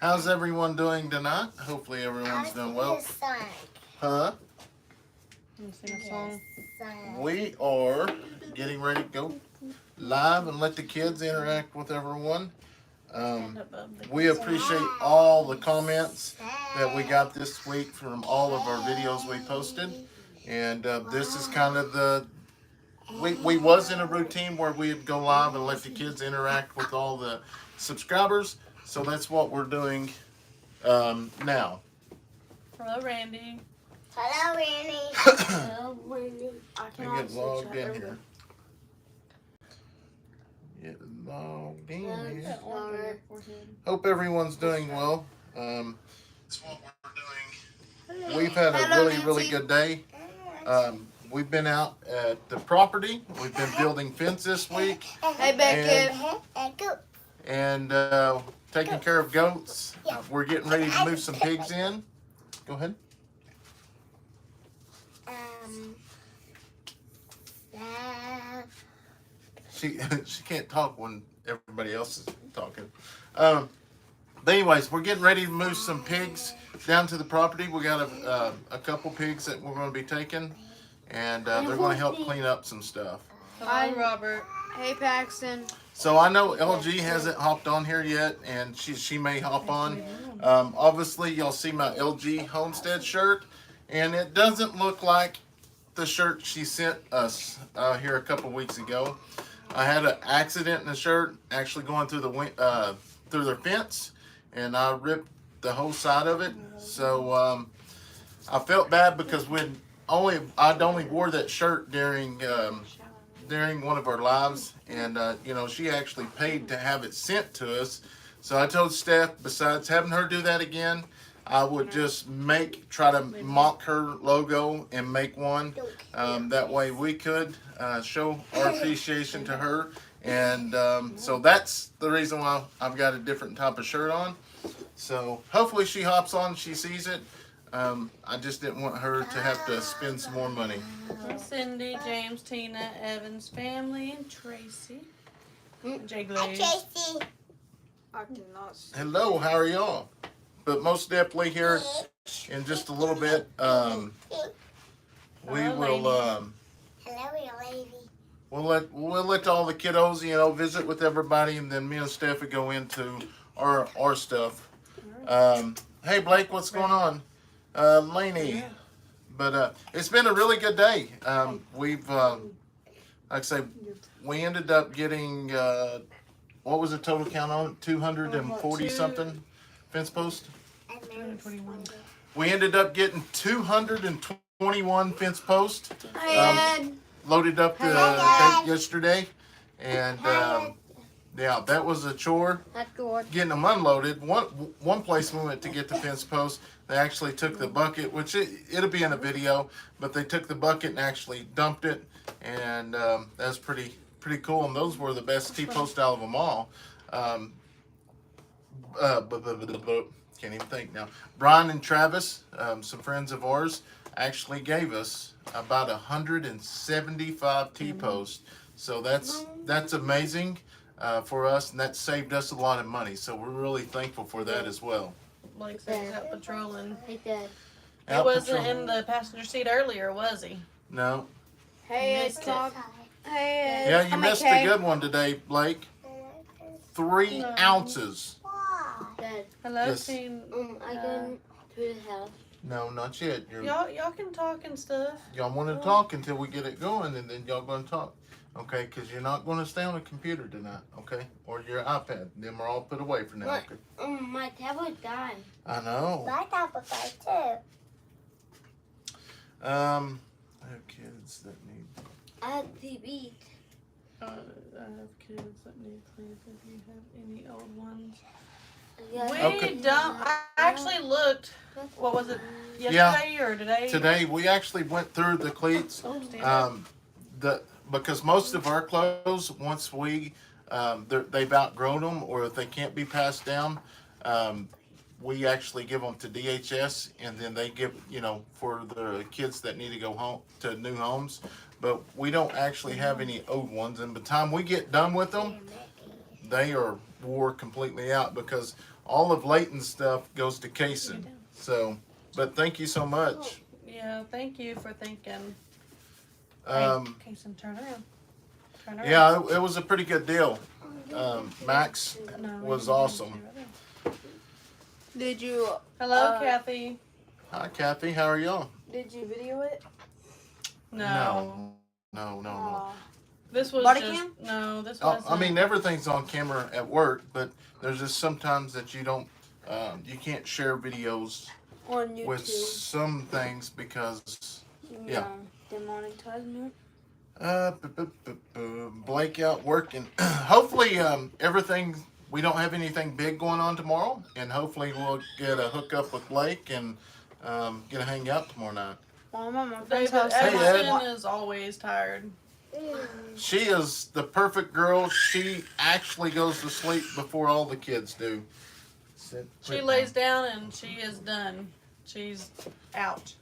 How's everyone doing tonight? Hopefully everyone's doing well. Huh? Sing a song. We are getting ready to go live and let the kids interact with everyone. We appreciate all the comments that we got this week from all of our videos we posted. And this is kind of we was in a routine where we'd go live and let the kids interact with all the subscribers. So that's what we're doing now. Hello, Randy. Hello, Randy. Hello, Randy. I get logged in here. Get logged in here. Hope everyone's doing well. That's what we're doing. We've had a really good day. We've been out at the property. We've been building fence this week. Hey, Becky. And taking care of goats. We're getting ready to move some pigs in. Go ahead. She can't talk when everybody else is talking. But anyways, we're getting ready to move some pigs down to the property. We got a couple pigs that we're going to be taking, and they're going to help clean up some stuff. Hi, Robert. Hey, Paxton. So I know LG hasn't hopped on here yet, and she may hop on. Obviously, y'all see my LG Homestead shirt, and it doesn't look like the shirt she sent us here a couple weeks ago. I had an accident in the shirt, actually going through the through their fence, and I ripped the whole side of it. So I felt bad because I'd only wore that shirt during one of our lives, and you know, she actually paid to have it sent to us. So I told Steph, besides having her do that again, I would just try to mock her logo and make one. That way we could show our appreciation to her. And so that's the reason why I've got a different type of shirt on. So hopefully she hops on, she sees it. I just didn't want her to have to spend some more money. Cindy, James, Tina, Evan's family, and Tracy. Jay Hi, Glaze. Tracy. Hello, how are y'all? But most definitely here in just a little bit, we will Hello, lady. we'll let all the kiddos, you know, visit with everybody, and then me and Steph would go into our stuff. Hey Blake, what's going on? Lainey. But it's been a really good day. We've like I say, we ended up getting what was the total count on it? 240 something fence posts. 21. We ended up getting 221 fence posts. Loaded up the tank yesterday, and yeah, that was a chore. Getting them unloaded. One place we went to get the fence post, they actually took the bucket, which it'll be in a video, but they took the bucket and actually dumped it, and that's pretty cool. And those were the best T-post out of them all. Can't even think now. Brian and Travis, some friends of ours, actually gave us about 175 T-posts. So that's amazing for us, and that saved us a lot of money. So we're really thankful for that as well. Blake said he's out patrolling. Hey, Dad. He wasn't in the passenger seat earlier, was he? No. Hey, Missed it. Hey, Yeah, you missed a good one today, Blake. 3 ounces. Dad. Hello, Yes. team. I go to the house. No, not yet. Y'all can talk and stuff. Y'all want to talk until we get it going, and then y'all going to talk. Okay, because you're not going to stay on the computer tonight, okay? Or your iPad. Them are all put away for now, okay? My tablet died. I know. My tablet died too. I have kids that need... I have TV. I have kids that need cleans if you have any old ones. Yeah. We Okay. don't. I actually looked. What was it? Yesterday or today? Today, we actually went through the cleats. Oh, stand up. Because most of our clothes, once they've outgrown them, or if they can't be passed down, we actually give them to DHS, and then they give, you know, for the kids that need to go home to new homes. But we don't actually have any old ones, and by the time we get done with them, they are wore completely out because all of Leighton's stuff goes to Kayson. So, but thank you so much. Yeah, thank you for thinking. Kayson, turn around. Turn around. Yeah, it was a pretty good deal. Max No, was you awesome. can't do it. Did you? Hello, Kathy. Hi, Kathy. How are y'all? Did you video it? No. No. This was Body just cam? no. This Oh, wasn't. I mean, everything's on camera at work, but there's just sometimes that you don't, you can't share videos On YouTube. with some things because, yeah. Demonetizement. Blake out working. Hopefully, everything. We don't have anything big going on tomorrow, and hopefully we'll get a hookup with Blake and get a hang out tomorrow night. Well, I'm at my friend's David house. Ed. Addison is always tired. She is the perfect girl. She actually goes to sleep before all the kids do. She lays down and she is done. She's out.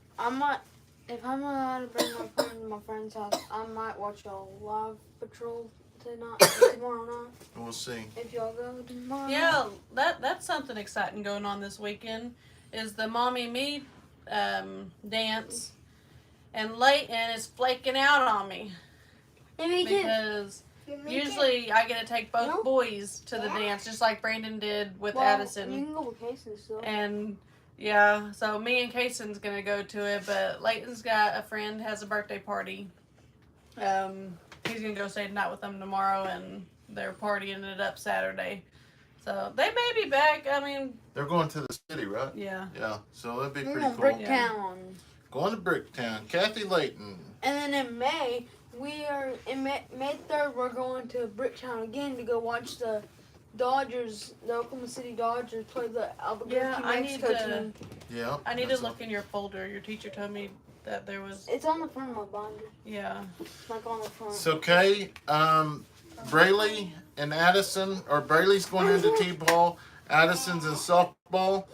If I'm allowed to bring my friend to my friend's house, I might watch a live patrol tomorrow night. We'll see. If y'all go tomorrow. Yeah, that's something exciting going on this weekend. Is the Mommy Me dance, and Leighton is flaking out on me Me too. because usually I get to take both boys to the dance, just like Brandon did with Well, Addison. You can go with Kayson still. And yeah, so me and Kayson's gonna go to it, but Leighton's got a friend has a birthday party. He's gonna go stay the night with them tomorrow, and they're partying it up Saturday. So they may be back. I mean, They're going to the city, right? yeah. Yeah. So that'd be We're pretty going cool. Bricktown. Going to Bricktown. Kathy Leighton. And then in May, May 3rd, we're going to Bricktown again to go watch the Dodgers, the Oklahoma City Dodgers play the Albuquerque, Yeah, I need Mexico to- team. Yeah. I need to that's look in your folder. Your teacher told me that there was. It's on the front of my binder. Yeah. Like on the front. So, Kay, Braylee and Addison, or Braylee's going into T-ball, Addison's in softball,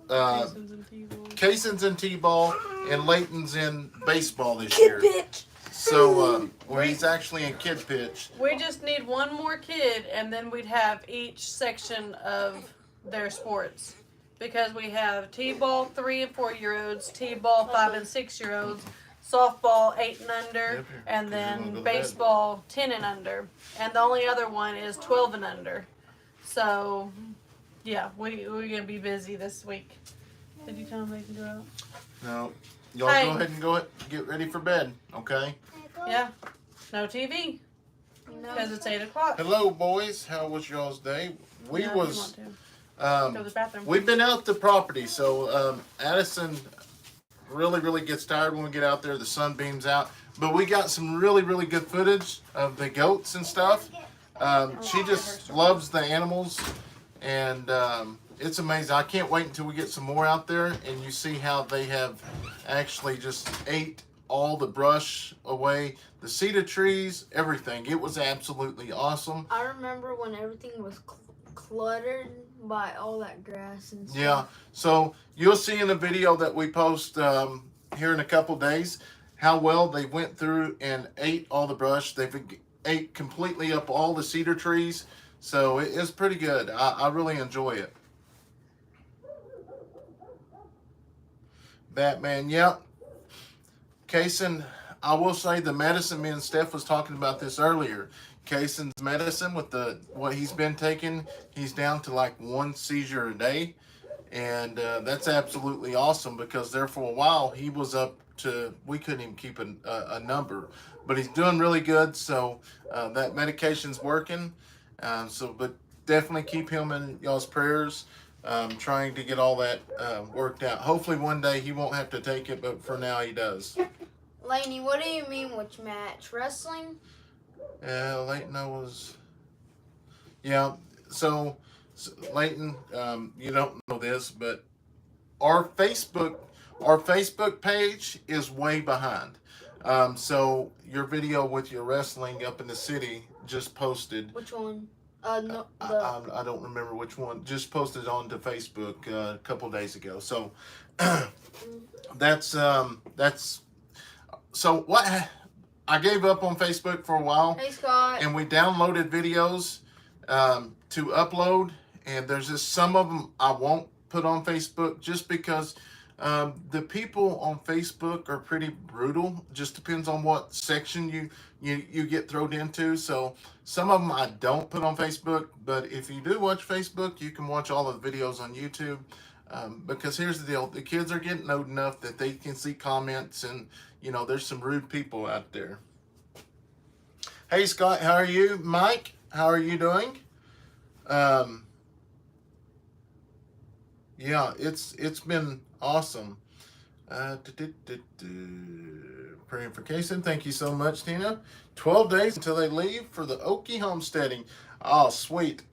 Kayson's in T-ball. Kayson's in T-ball, and Leighton's in baseball this year. Pitch. So, he's actually in kid pitch. We just need one more kid, and then we'd have each section of their sports. Because we have T-ball 3 and 4 year olds, T-ball 5 and 6 year olds, softball 8 and under, and then baseball 10 and under. And the only other one is 12 and under. So, yeah, we're gonna be busy this week. Did you tell them they can go out? No, y'all Hey. go ahead and get ready for bed, okay? Yeah. No TV. Because it's 8 o'clock. Hello, boys. How was y'all's day? We Yeah, if you want to. Go to the bathroom. We've been out the property, so Addison really gets tired when we get out there. The sun beams out, but we got some really good footage of the goats and stuff. She just loves the animals, and it's amazing. I can't wait until we get some more out there and you see how they have actually just ate all the brush away, the cedar trees, everything. It was absolutely awesome. I remember when everything was cluttered by all that grass and stuff. Yeah, so you'll see in the video that we post here in a couple days how well they went through and ate all the brush. They've ate completely up all the cedar trees, so it is pretty good. I really enjoy it. Batman, yep. Kayson, I will say the medicine, me and Steph was talking about this earlier. Kayson's medicine with what he's been taking, he's down to like 1 seizure a day, and that's absolutely awesome because there for a while he was up to, we couldn't even keep a number, but he's doing really good. So that medication's working. But definitely keep him in y'all's prayers. Trying to get all that worked out. Hopefully one day he won't have to take it, but for now he does. Lainey, what do you mean which match? Wrestling? Yeah, Leighton, so Leighton, you don't know this, but our Facebook page is way behind. So your video with your wrestling up in the city just posted. Which one? No, I don't remember which one. Just posted onto Facebook a couple days ago. So that's so what. I gave up on Facebook for a while. Hey, Scott. And we downloaded videos to upload, and there's just some of them I won't put on Facebook just because the people on Facebook are pretty brutal. Just depends on what section you get thrown into. So some of them I don't put on Facebook, but if you do watch Facebook, you can watch all the videos on YouTube. Because here's the deal: the kids are getting old enough that they can see comments, and there's some rude people out there. Hey Scott, how are you? Mike, how are you doing? Yeah, it's been awesome. Praying for Kayson. Thank you so much, Tina. 12 days until they leave for the Okie homesteading. Oh, sweet.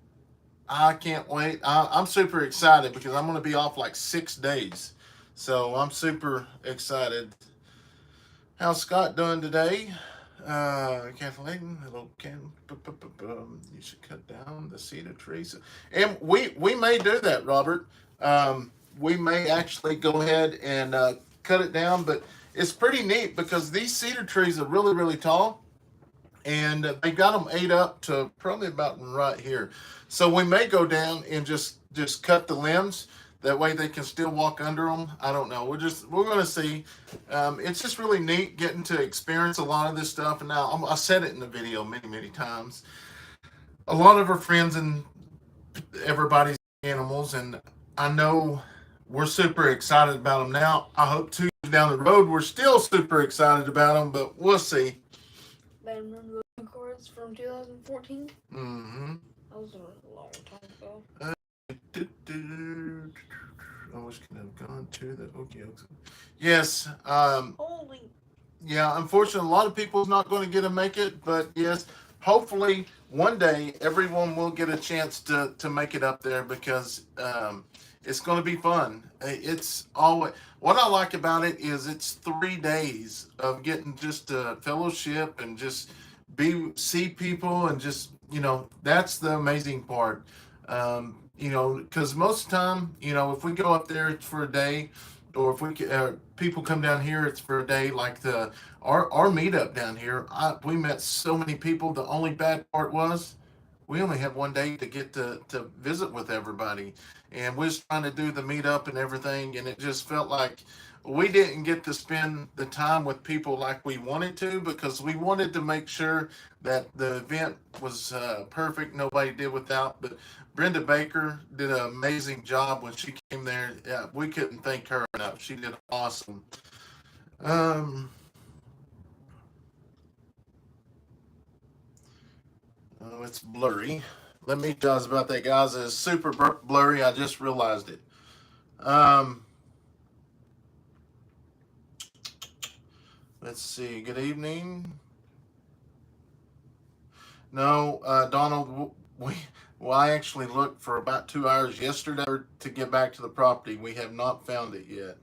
I can't wait. I'm super excited because I'm going to be off like 6 days. So I'm super excited. How's Scott doing today? Kathleen, hello, Ken. You should cut down the cedar trees. And we may do that, Robert. We may actually go ahead and cut it down, but it's pretty neat because these cedar trees are really, really tall, and they got them ate up to probably about right here. So we may go down and just cut the limbs. That way they can still walk under them. I don't know. We're going to see. It's just really neat getting to experience a lot of this stuff. And now I said it in the video many, many times. A lot of our friends and everybody's animals, and I know we're super excited about them now. I hope 2 years down the road we're still super excited about them, but we'll see. I remember the chords from 2014. Mm-hmm. That was a long time ago. I wish could have gone to the Okie. Yes. Holy. Yeah, unfortunately, a lot of people's not going to get to make it, but yes, hopefully one day everyone will get a chance to make it up there because it's going to be fun. It's always what I like about it is it's 3 days of getting just a fellowship and just see people and just that's the amazing part. Because most of the time, if we go up there, it's for a day, or if people come down here, it's for a day. Like our meetup down here, we met so many people. The only bad part was we only had 1 day to get to visit with everybody, and we was trying to do the meetup and everything, and it just felt like we didn't get to spend the time with people like we wanted to because we wanted to make sure that the event was perfect. Nobody did without, but Brenda Baker did an amazing job when she came there. Yeah, we couldn't thank her enough. She did awesome. Oh, it's blurry. Let me tell you about that, guys. It's super blurry. I just realized it. Let's see. Good evening. No, Donald, I actually looked for about 2 hours yesterday to get back to the property. We have not found it yet.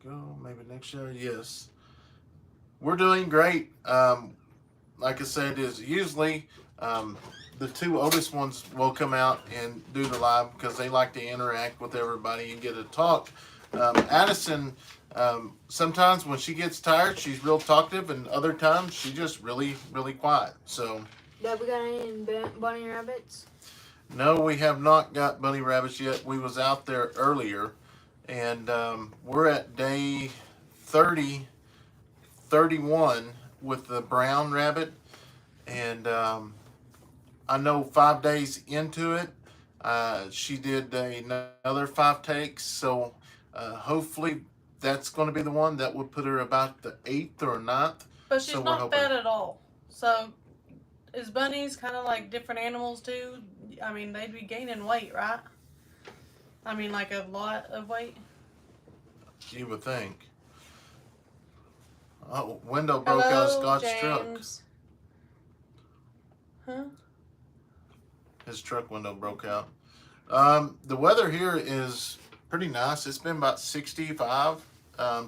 Go maybe next year. Yes, we're doing great. Like I said, is usually the 2 oldest ones will come out and do the live because they like to interact with everybody and get to talk. Addison, sometimes when she gets tired, she's real talkative, and other times she's just really, really quiet. So, Have we got any bunny rabbits? No, we have not got bunny rabbits yet. We was out there earlier, and we're at day 30, 31 with the brown rabbit, and I know 5 days into it, she did another 5 takes, so hopefully that's going to be the one that would put her about the 8th or 9th. But she's not fed at all. So is bunnies kind of like different animals too? I mean, they'd be gaining weight, right? I mean, like a lot of weight. You would think. Oh, window broke out of Scott's James. truck. Huh? His truck window broke out. The weather here is pretty nice. It's been about 65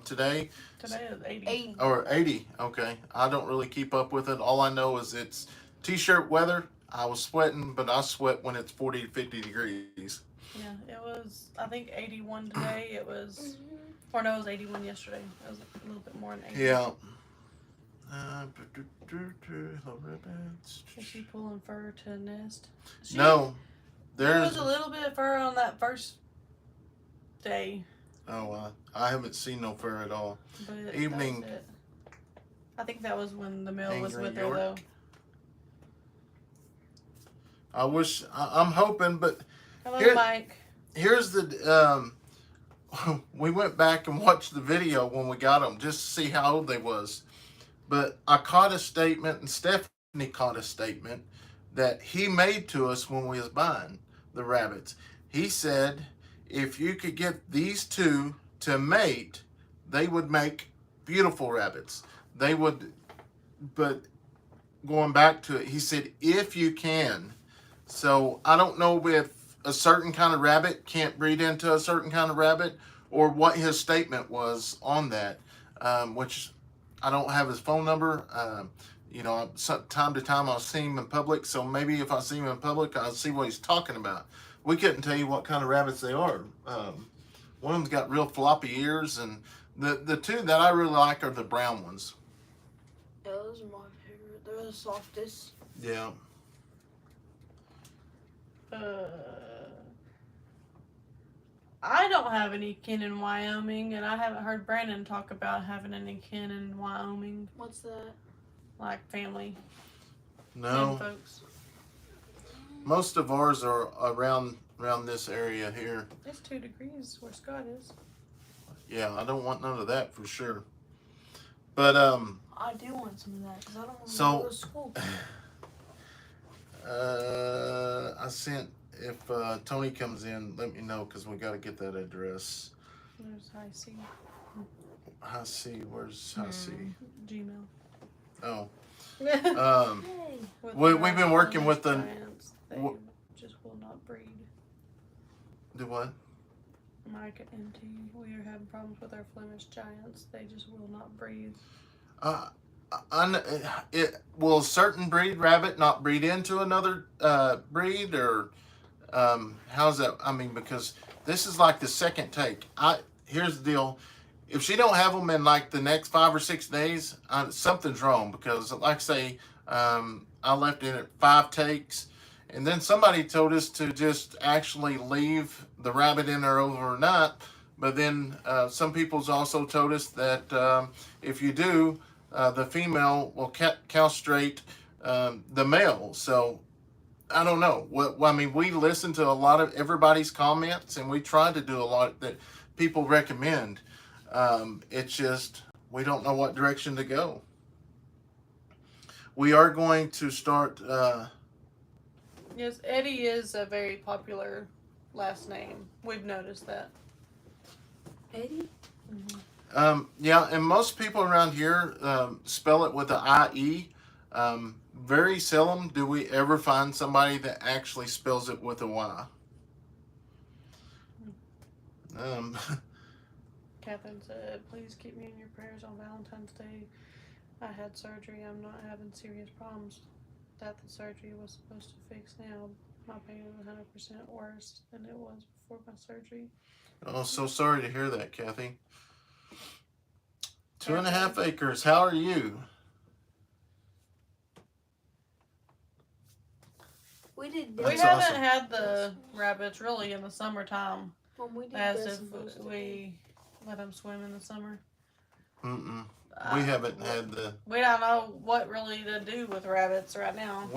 today. Today is 80. Or 80, okay. I don't really keep up with it. All I know is it's t-shirt weather. I was sweating, but I sweat when it's 40 to 50 degrees. Yeah, it was, I think 81 today. It was, or no, it was 81 yesterday. It was a little bit more than 80. Yeah. Is she pulling fur to a nest? No, There there's. was a little bit of fur on that first day. Oh, I haven't seen no fur at all. But Evening. that was it. I think that was when the male was Angry with her, York. though. I'm hoping, but Hello, Here- Mike. here's the we went back and watched the video when we got them just to see how old they was. But I caught a statement, and Stephanie caught a statement that he made to us when we was buying the rabbits. He said if you could get these two to mate, they would make beautiful rabbits. They would, but going back to it, he said if you can. So I don't know if a certain kind of rabbit can't breed into a certain kind of rabbit, or what his statement was on that, which I don't have his phone number. Time to time I'll see him in public, so maybe if I see him in public, I'll see what he's talking about. We couldn't tell you what kind of rabbits they are. One of them's got real floppy ears, and the two that I really like are the brown ones. Those are my favorite. They're the softest. Yeah. I don't have any kin in Wyoming, and I haven't heard Brandon talk about having any kin in Wyoming, What's that? like family, No. kin folks. Most of ours are around this area here. It's 2 degrees where Scott is. Yeah, I don't want none of that for sure. But I do want some of that because I don't want So- to go to school. I sent, if Tony comes in, let me know, because we got to get that address. There's High C. High C, where's High C? Gmail. Oh. Hey. We've been working with the- Giants, they wh- just will not breed. Do what? Mike and T, we are having problems with our Flemish giants. They just will not breed. Will a certain breed rabbit not breed into another breed, or how's that? I mean, because this is like the second take. Here's the deal. If she don't have them in like the next 5 or 6 days, something's wrong, because like I say, I left it at 5 takes, and then somebody told us to just actually leave the rabbit in there overnight. But then some people's also told us that if you do, the female will castrate the male. So I don't know. We listen to a lot of everybody's comments, and we try to do a lot that people recommend. It's just we don't know what direction to go. We are going to start. Yes, Eddy is a very popular last name. We've noticed that. Eddie? Yeah, and most people around here spell it with an I-E. Very seldom do we ever find somebody that actually spells it with a Y. Catherine said, please keep me in your prayers on Valentine's Day. I had surgery. I'm not having serious problems that the surgery was supposed to fix now. My pain is 100% worse than it was before my surgery. Oh, so sorry to hear that, Kathy. 2.5 acres. How are you? We did We That's haven't awesome. had the rabbits really in the summertime, when we did as this if and those we let them swim in the summer. Mm-mm. We haven't had the. We don't know what really to do with rabbits right now.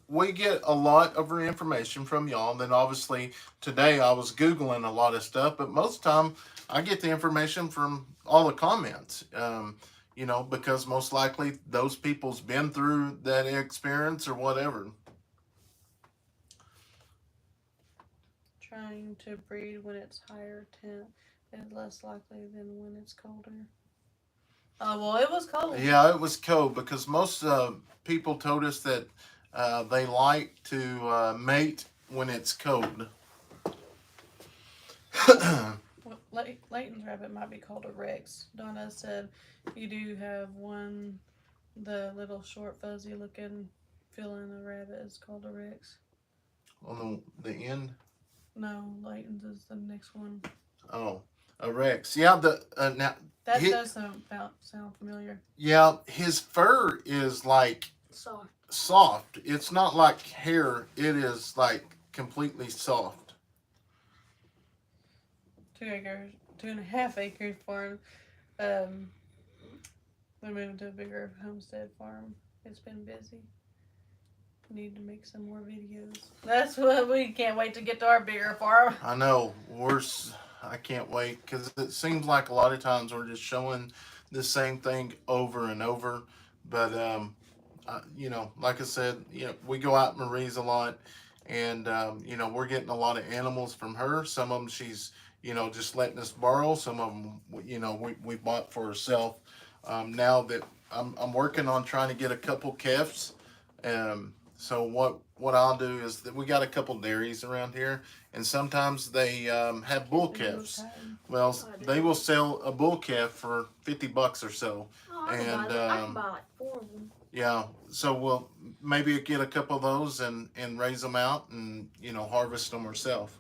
We get a lot of our information from y'all. And then obviously today I was Googling a lot of stuff, but most of the time I get the information from all the comments. Because most likely those people's been through that experience or whatever. Trying to breed when it's higher temp is less likely than when it's colder. Oh, well, it was cold. Yeah, it was cold because most people told us that they like to mate when it's cold. Well, Leighton's rabbit might be called a Rex. Donna said you do have one, the little short fuzzy looking fill-in a rabbit is called a Rex. On the end? No, Leighton's is the next one. Oh. A Rex. Yeah, now That he- does sound familiar. yeah, his fur is like Soft. soft. It's not like hair. It is like completely soft. 2 acres, 2.5 acre farm. We're moving to a bigger homestead farm. It's been busy. Need to make some more videos. That's what we can't wait to get to our bigger farm. I know. I can't wait because it seems like a lot of times we're just showing the same thing over and over. But you know, like I said, you know, we go out Marie's a lot, and you know, we're getting a lot of animals from her. Some of them she's, you know, just letting us borrow. Some of them, you know, we bought for herself. Now that I'm working on trying to get a couple calves. So what I'll do is that we got a couple dairies around here, and sometimes they have bull calves. Well, they will sell a bull calf for $50 or so. Oh, I can buy like 4 of them. Yeah, so we'll maybe get a couple of those and raise them out and, you know, harvest them ourselves.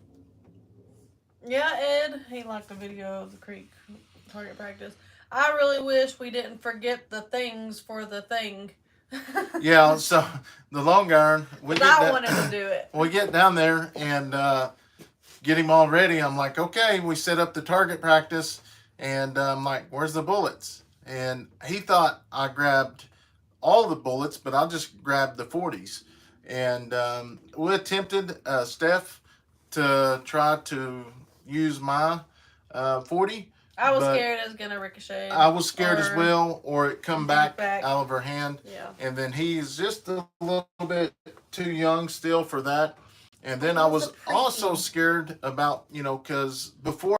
Yeah, Ed, he liked the video of the creek target practice. I really wish we didn't forget the things for the thing. Yeah, so the long iron, I wanted to do it. we get down there and get him all ready. I'm like, okay, we set up the target practice, and I'm like, where's the bullets? And he thought I grabbed all the bullets, but I just grabbed the 40s. And we attempted, Steph, to try to use my 40. I was but scared it was gonna ricochet. I was scared as well, or it come back back. out of her hand. Yeah. And then he's just a little bit too young still for that. And then I was also scared about, you know, because before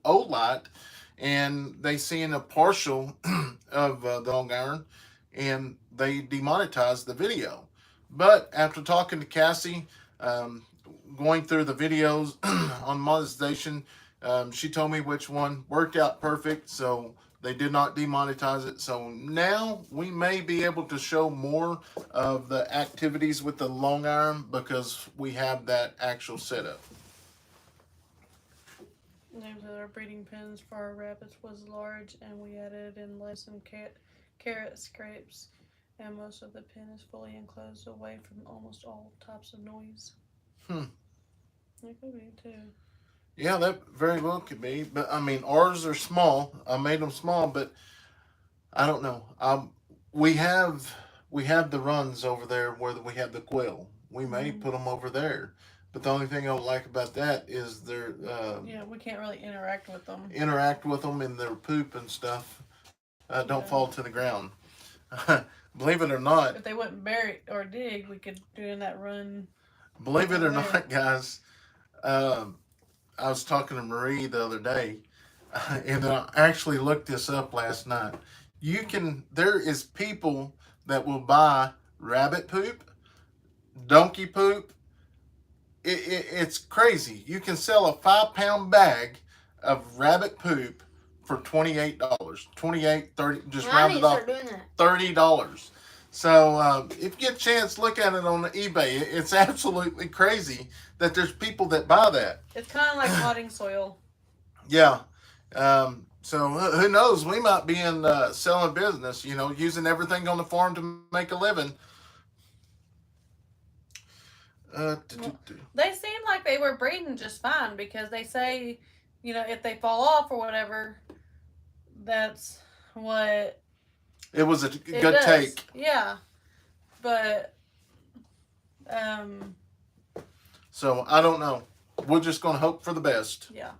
Olight, and they seen a partial of the long iron, and they demonetized the video. But after talking to Cassie, going through the videos on monetization, she told me which one worked out perfect, so they did not demonetize it. So now we may be able to show more of the activities with the long iron because we have that actual setup. Names of our breeding pens for our rabbits was large, and we added in some carrot scrapes, and most of the pen is fully enclosed away from almost all types of noise. It could be too. Yeah, that very well could be. But I mean, ours are small. I made them small, but I don't know. We have the runs over there where we have the quill. We may put them over there. But the only thing I don't like about that is their yeah, we can't really interact with them. And their poop and stuff don't fall to the ground. Believe it or not. If they wouldn't bury or dig, we could do in that run. Believe it or not, guys. I was talking to Marie the other day, and I actually looked this up last night. There is people that will buy rabbit poop, donkey poop. It's crazy. You can sell a 5-pound bag of rabbit poop for $28, $28, $30, just round it off, $30. So if you get a chance, look at it on eBay. It's absolutely crazy that there's people that buy that. It's kind of like potting soil. Yeah. So who knows? We might be in selling business, you know, using everything on the farm to make a living. They seem like they were breeding just fine because they say, you know, if they fall off or whatever, that's what it was a good take. Yeah. But so I don't know. We're just gonna hope for the best. Yeah.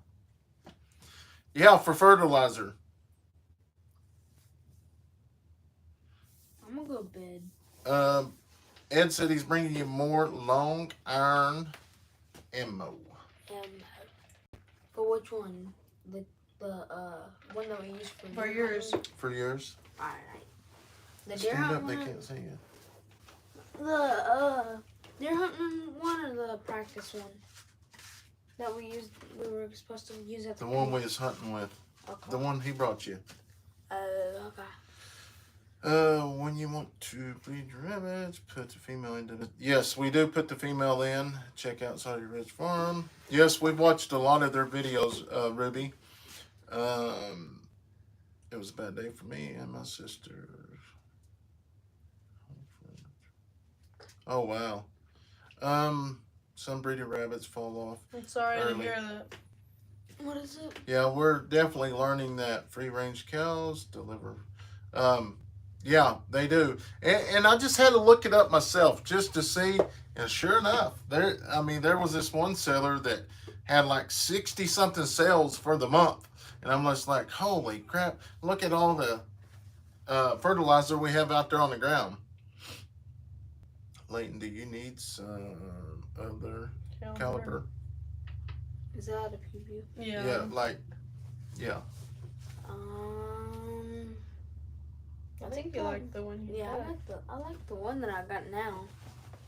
Yeah, for fertilizer. I'm gonna go to bed. Ed said he's bringing you more long iron ammo. For which one? The one that we use for yours. For yours. All right. The deer Stand hunt up, one. they can't see you. The deer hunting one or the practice one that we used. We were supposed to use at the one we was hunting with. Okay. The one he brought you. Okay. When you want to breed rabbits, put the female into the. Yes, we do put the female in. Check out Saudi Ridge Farm. Yes, we've watched a lot of their videos, Ruby. It was a bad day for me and my sister. Oh wow. Some breeding rabbits fall off. I'm sorry to Early. hear that. What is it? Yeah, we're definitely learning that free range cows deliver. Yeah, they do. And I just had to look it up myself just to see. And sure enough, there was this one seller that had like 60 something sales for the month. And I'm just like, holy crap, look at all the fertilizer we have out there on the ground. Leighton, do you need some other caliber? Is that a preview? Yeah. Yeah. I think you like the one you Yeah, got. I like the one that I got now.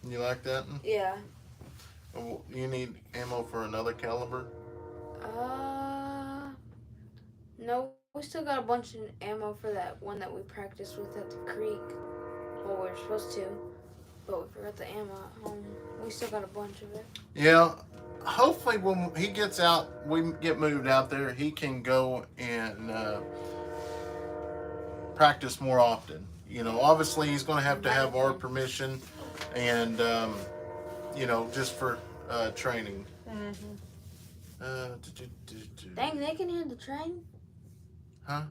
You like that one? Yeah. You need ammo for another caliber? No, we still got a bunch of ammo for that one that we practiced with at the creek. Well, we were supposed to, but we forgot the ammo at home. We still got a bunch of it. Yeah. Hopefully when he gets out, we get moved out there, he can go and practice more often. You know, obviously he's going to have our permission and, just for training. Dang, they can hear the train? Huh?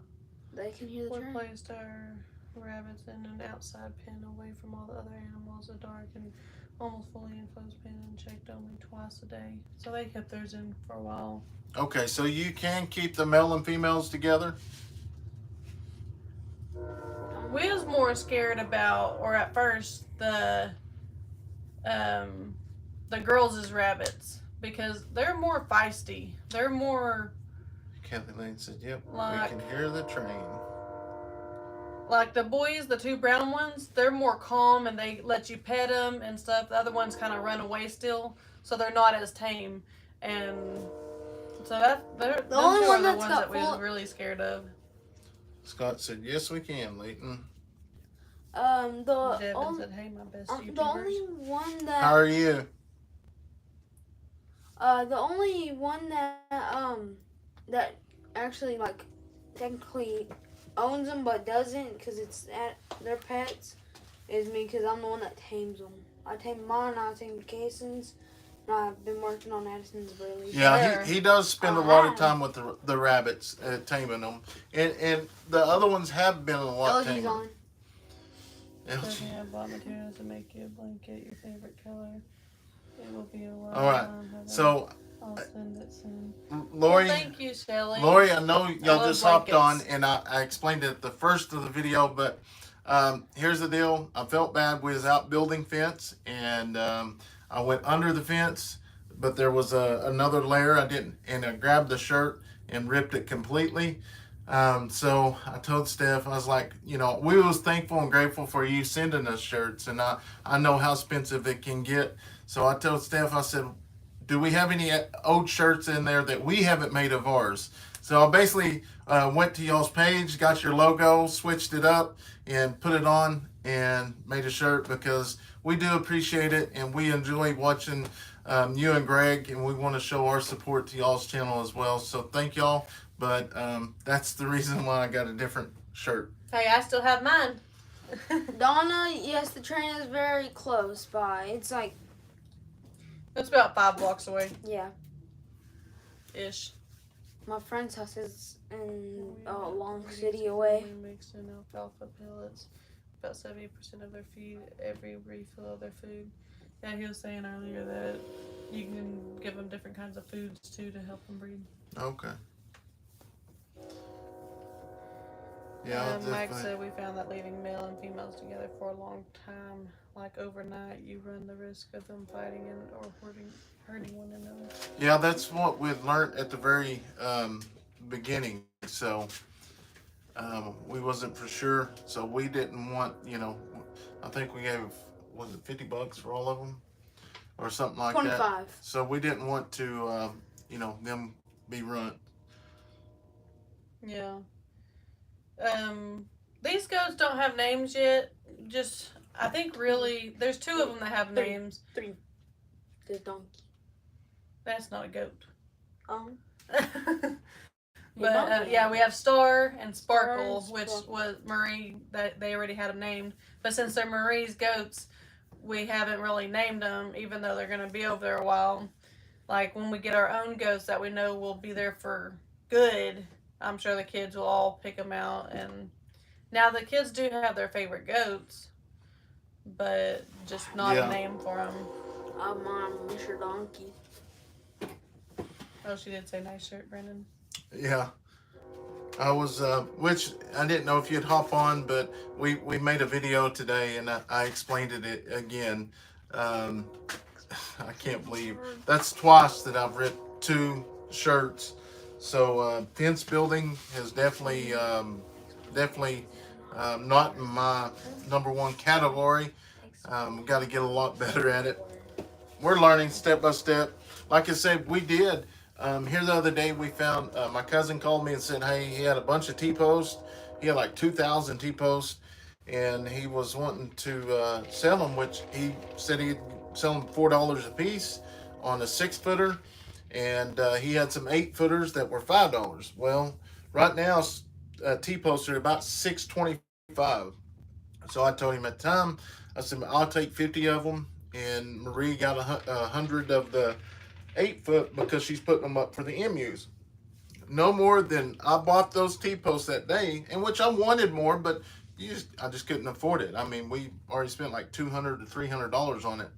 They can hear the We train? placed our rabbits in an outside pen away from all the other animals, a dark and almost fully enclosed pen, and checked only twice a day. So they kept theirs in for a while. Okay, so you can keep the male and females together? We was more scared about, or at first, the girls' rabbits, because they're more feisty. They're more Kathy Lane said, yep, like, we can hear the train. Like the boys, the two brown ones, they're more calm and they let you pet them and stuff. The other ones kind of run away still, so they're not as tame. And so they're the only one the that's ones got that we was really scared of. Scott said, yes, we can, Leighton. Devin said, hey, my best YouTubers. The only one that How are you? the only one that actually like technically owns them but doesn't because it's at their pets is me, because I'm the one that tames them. I tame mine, I tame Kayson's, and I've been working on Addison's Braylee. Yeah, he does spend a lot of time with the rabbits, taming them, and the other ones have been a lot LG's tamer. on. So we have bought materials to make you a blanket, your favorite color. It will be a lot. All right, so I'll send it soon. Lori, Thank you, Shelly. Lori, I know y'all love just hopped on, blankets. and I explained it at the first of the video, but here's the deal. I felt bad. We was out building fence, and I went under the fence, but there was another layer. I grabbed the shirt and ripped it completely. So I told Steph, I was like, we was thankful and grateful for you sending us shirts, and I know how expensive it can get. So I told Steph, I said, do we have any old shirts in there that we haven't made of ours? So I basically went to y'all's page, got your logo, switched it up, and put it on and made a shirt, because we do appreciate it and we enjoy watching you and Greg, and we want to show our support to y'all's channel as well. So thank y'all. But that's the reason why I got a different shirt. Hey, I still have mine. Donna, yes, the train is very close by. It's like, It's about 5 blocks away, yeah. ish. My friend's house is in a long city away. We mixed in alfalfa pellets. About 70% of their feed, every refill of their food. Yeah, he was saying earlier that you can give them different kinds of foods too to help them breed. Okay. Yeah, Mike said we found that leaving male and females together for a long time, like overnight, you run the risk of them fighting or hurting one another. Yeah, that's what we learned at the very beginning. So we wasn't for sure. So we didn't want, I think we gave, was it $50 for all of them? Or something like 25. that. So we didn't want to, them be ruined. Yeah. These goats don't have names yet. Just, I think really, there's 2 of them that have names. 3. The donkey. That's not a goat. But But yeah, we have Star and Sparkle, Star and which Sparkle. was Marie, that they already had them named. But since they're Marie's goats, we haven't really named them, even though they're going to be over there a while. Like when we get our own goats that we know will be there for good, I'm sure the kids will all pick them out. And now the kids do have their favorite goats, but just not Yeah. a name for them. Mom, Mr. Donkey. Oh, she did say nice shirt, Brendan. Yeah. I was, which I didn't know if you'd hop on, but we made a video today and I explained it again. I can't believe that's twice that I've ripped 2 shirts. So fence building is definitely not in my #1 category. We got to get a lot better at it. We're learning step by step. Like I said, we did. Here the other day, we found, my cousin called me and said, hey, he had a bunch of T-posts. He had like 2,000 T-posts, and he was wanting to sell them, which he said he'd sell them $4 a piece on a 6-footer, and he had some 8-footers that were $5. Well, right now, T-posts are about $6.25. So I told him at the time, I said, I'll take 50 of them, and Marie got 100 of the 8-foot because she's putting them up for the MUs. No more than I bought those T-posts that day, and which I wanted more, but I just couldn't afford it. I mean, we already spent like $200 to $300 on it.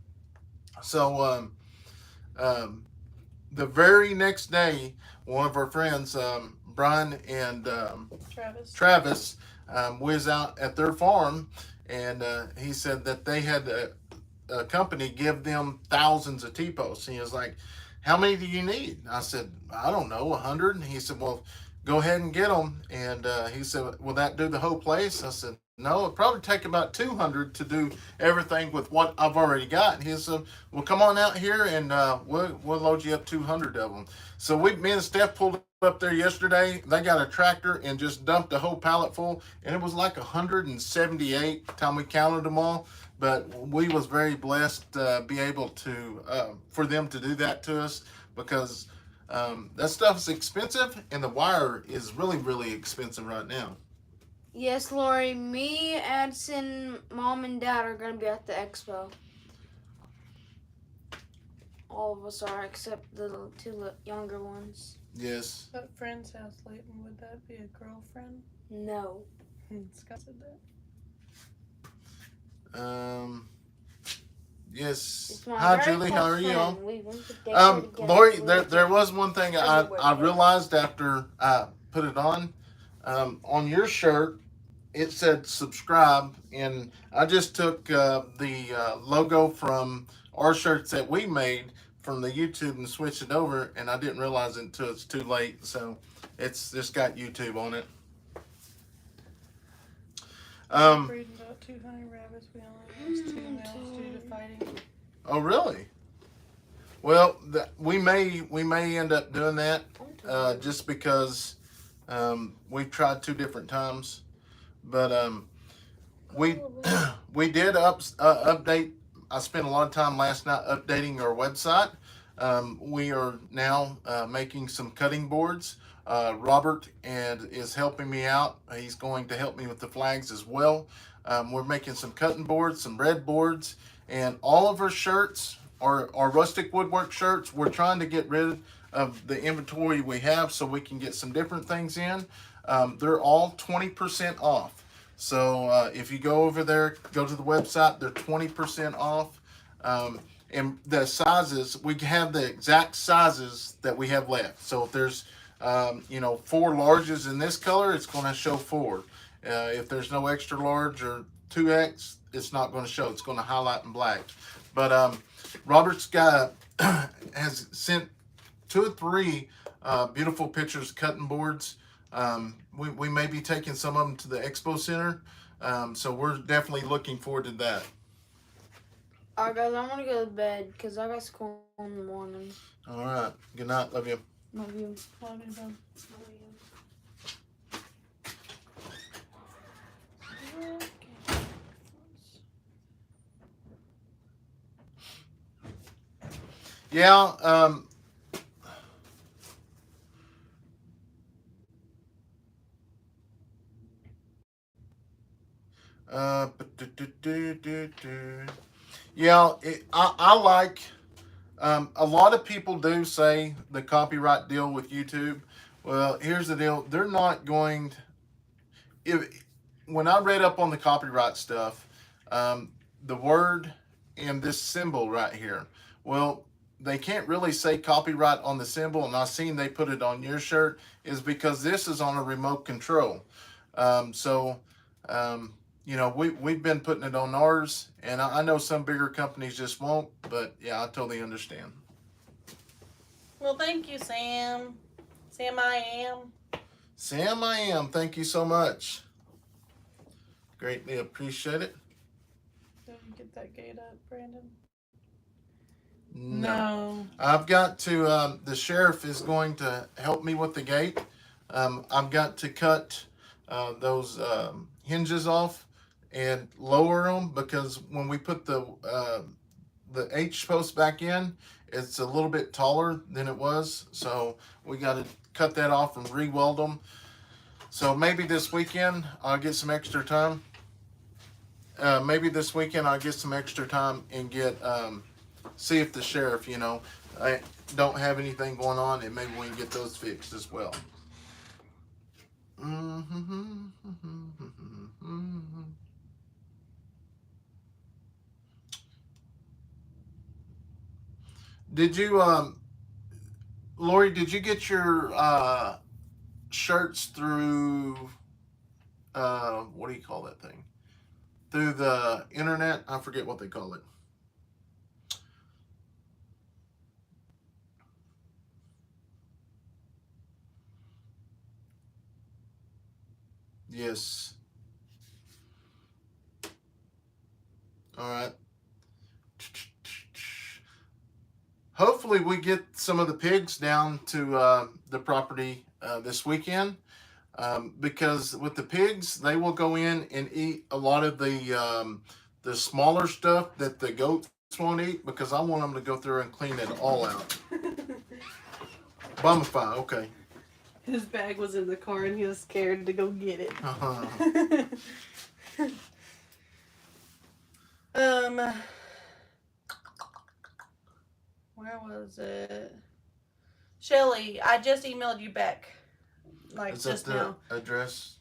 So the very next day, one of our friends, Brian and Travis was out at their farm, and he said that they had a company give them thousands of T-posts. And he was like, how many do you need? I said, I don't know, 100. And he said, well, go ahead and get them. And he said, will that do the whole place? I said, no, it'd probably take about 200 to do everything with what I've already got. And he said, well, come on out here and we'll load you up 200 of them. So me and Steph pulled up there yesterday. They got a tractor and just dumped a whole pallet full. And it was like 178 time we counted them all. But we was very blessed to be able to, for them to do that to us, because that stuff is expensive and the wire is really, really expensive right now. Yes, Lori, me, Addison, Mom, and Dad are going to be at the expo. All of us are, except the 2 younger ones. Yes. At friend's house, Leighton, would that be a girlfriend? No. Scott said that. Yes. It's my Hi, very Julie. close How are you all? friend. We went to daycare together. Lori, We there went to- was one thing I realized after I put it on your shirt, it said subscribe, and I just took the logo from our shirts that we made from the YouTube and switched it over, and I didn't realize it until it's too late. So it's just got YouTube on it. Breeding about 200 rabbits. We only lost 2 males due to fighting. Oh, really? Well, we may end up doing that just because we've tried 2 different times, but we did update. I spent a lot of time last night updating our website. We are now making some cutting boards. Robert is helping me out. He's going to help me with the flags as well. We're making some cutting boards, some red boards, and all of our shirts, our rustic woodwork shirts, we're trying to get rid of the inventory we have so we can get some different things in. They're all 20% off. So if you go over there, go to the website, they're 20% off. And the sizes, we have the exact sizes that we have left. So if there's 4 larges in this color, it's going to show 4. If there's no extra large or 2X, it's not going to show. It's going to highlight in black. But Robert's got has sent 2 or 3 beautiful pictures of cutting boards. We may be taking some of them to the expo center. So we're definitely looking forward to that. Alright, guys, I'm going to go to bed because I got school in the morning. All right. Good night. Love you. Love you. Love you, bud. Yeah, yeah, I like, a lot of people do say the copyright deal with YouTube. Well, here's the deal. They're not going to, when I read up on the copyright stuff, the word and this symbol right here, well, they can't really say copyright on the symbol, and I've seen they put it on your shirt, is because this is on a remote control. So, you know, we've been putting it on ours, and I know some bigger companies just won't, but yeah, I totally understand. Well, thank you, Sam. Sam, I am. Sam, I am. Thank you so much. Greatly appreciate it. Did you get that gate up, Brandon? No. I've got to, the sheriff is going to help me with the gate. I've got to cut those hinges off and lower them, because when we put the H post back in, it's a little bit taller than it was. So we got to cut that off and re-weld them. So maybe this weekend I'll get some extra time. Maybe this weekend I'll get some extra time and get, see if the sheriff, you know, I don't have anything going on, and maybe we can get those fixed as well. Did you, Lori, did you get your shirts through, what do you call that thing? Through the internet? I forget what they call it. Yes. All right. Hopefully we get some of the pigs down to the property this weekend, because with the pigs, they will go in and eat a lot of the smaller stuff that the goats won't eat, because I want them to go through and clean it all out. Bummify, okay. His bag was in the car and he was scared to go get it. Where was it? Shelly, I just emailed you back. Like Is that just the now. address?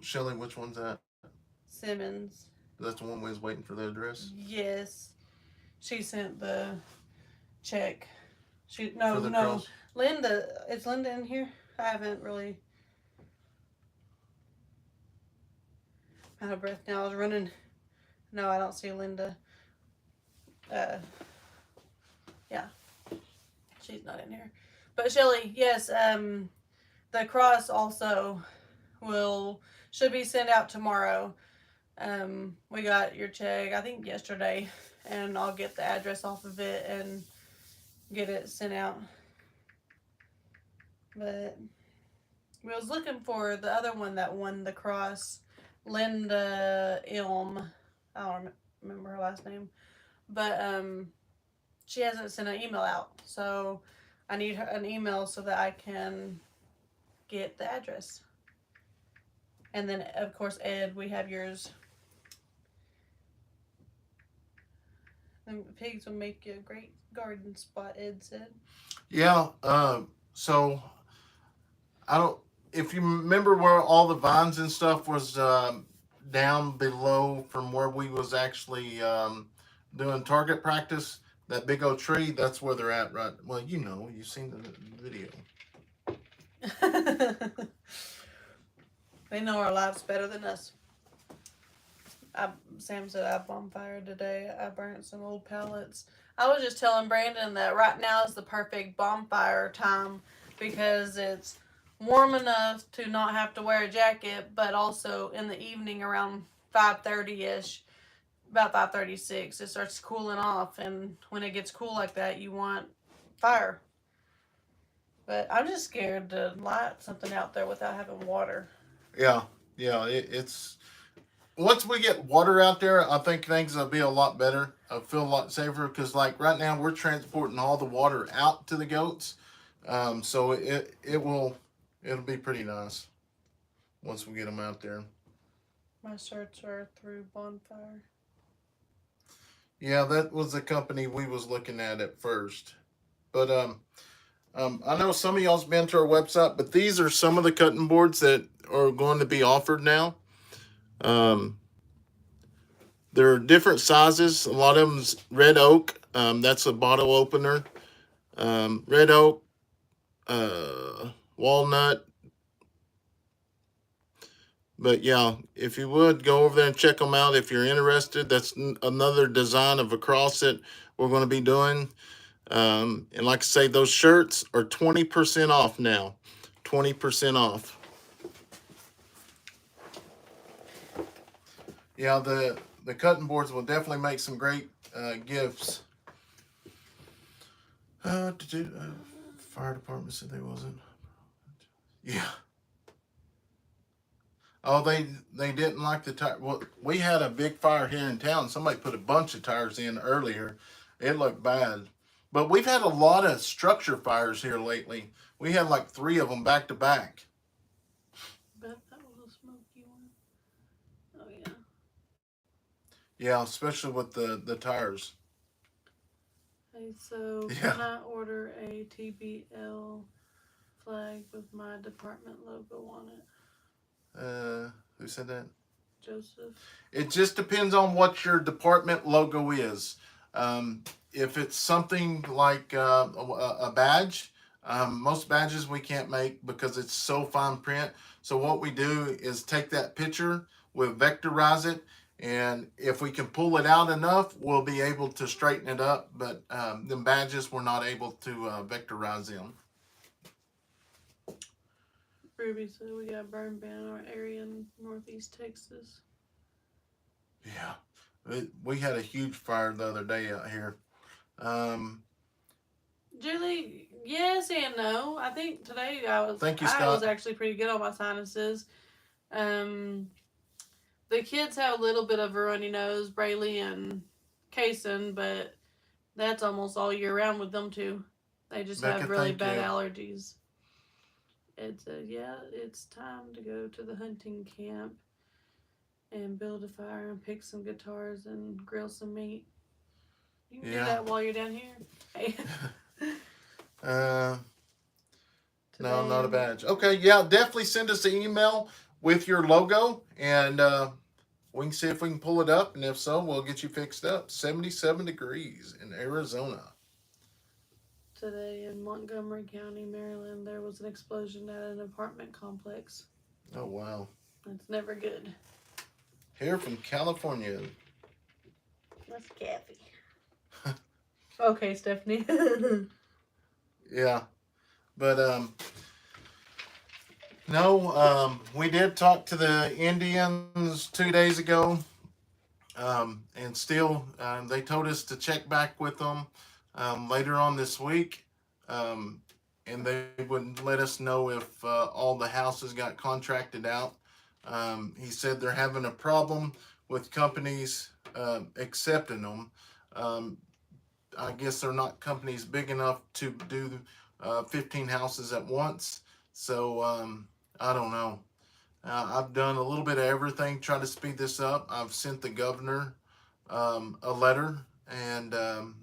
Shelly, which one's that? Simmons. That's the one we was waiting for the address? Yes. She sent the check. For No. the cross? Linda, is Linda in here? I haven't really. Out of breath now. I was running. No, I don't see Linda. Yeah. She's not in here. But Shelly, yes, the cross also should be sent out tomorrow. We got your check, I think yesterday, and I'll get the address off of it and get it sent out. But we was looking for the other one that won the cross, Linda Ilm. I don't remember her last name, but she hasn't sent an email out, so I need an email so that I can get the address. And then, of course, Ed, we have yours. The pigs will make you a great garden spot, Ed said. Yeah, so I don't, if you remember where all the vines and stuff was down below from where we was actually doing target practice, that big old tree, that's where they're at, right? Well, you know, you've seen the video. They know our lives better than us. Sam said I bonfired today. I burnt some old pellets. I was just telling Brandon that right now is the perfect bonfire time because it's warm enough to not have to wear a jacket, but also in the evening around 5:30ish, about 5:36, it starts cooling off, and when it gets cool like that, you want fire. But I'm just scared to light something out there without having water. Yeah, Yeah, it's once we get water out there, I think things will be a lot better. I feel a lot safer because, like right now, we're transporting all the water out to the goats. So it'll be pretty nice once we get them out there. My shirts are through Bonfire. Yeah, that was the company we was looking at first, but I know some of y'all's been to our website, but these are some of the cutting boards that are going to be offered now. Um, there are different sizes. A lot of them's red oak. That's a bottle opener. Red oak, walnut. But yeah, if you would go over there and check them out if you're interested. That's another design of a cross that we're going to be doing. And like I say, those shirts are 20% off now. 20% off. Yeah, the cutting boards will definitely make some great gifts. Fire department said they wasn't. Yeah. Oh, they didn't like the tire. Well, we had a big fire here in town. Somebody put a bunch of tires in earlier. It looked bad. But we've had a lot of structure fires here lately. We had like 3 of them back to back. Bet that was a smoky one. Oh yeah. Yeah, especially with the tires. Hey, so Yeah. can I order a TBL flag with my department logo on it? Who said that? Joseph. It just depends on what your department logo is. If it's something like a badge, most badges we can't make because it's so fine print. So what we do is take that picture, we'll vectorize it, and if we can pull it out enough, we'll be able to straighten it up. But the badges, we're not able to vectorize them. Ruby said we got burn ban in our area in Northeast Texas. Yeah, we had a huge fire the other day out here. Julie, yes and no. I think today Thank you, I Scott. was actually pretty good on my sinuses. The kids have a little bit of a runny nose, Braylee and Kayson, but that's almost all year round with them too. They just Becca, have really thank bad you. allergies. It's time to go to the hunting camp and build a fire and pick some guitars and grill some meat. You can do Yeah. that while you're down here. Hey. No, Today- not a badge. Okay, yeah, definitely send us an email with your logo, and we can see if we can pull it up, and if so, we'll get you fixed up. 77 degrees in Arizona. Today in Montgomery County, Maryland, there was an explosion at an apartment complex. Oh, wow. That's never good. Here from California. That's Kathy. Okay, Stephanie. Yeah, but no, we did talk to the Indians 2 days ago, and still they told us to check back with them later on this week, and they would let us know if all the houses got contracted out. He said they're having a problem with companies accepting them. I guess they're not companies big enough to do 15 houses at once. So I don't know. I've done a little bit of everything, try to speed this up. I've sent the governor a letter, and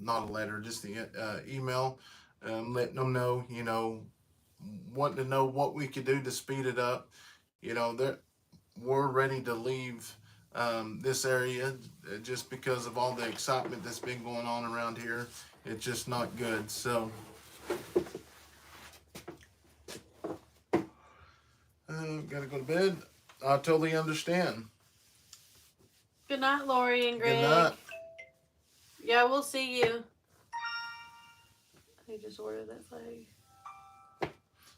not a letter, just the email, letting them know, wanting to know what we could do to speed it up. We're ready to leave this area just because of all the excitement that's been going on around here. It's just not good. So gotta go to bed. I totally understand. Good night, Lori and Greg. Good night. Yeah, we'll see you. I just ordered that flag.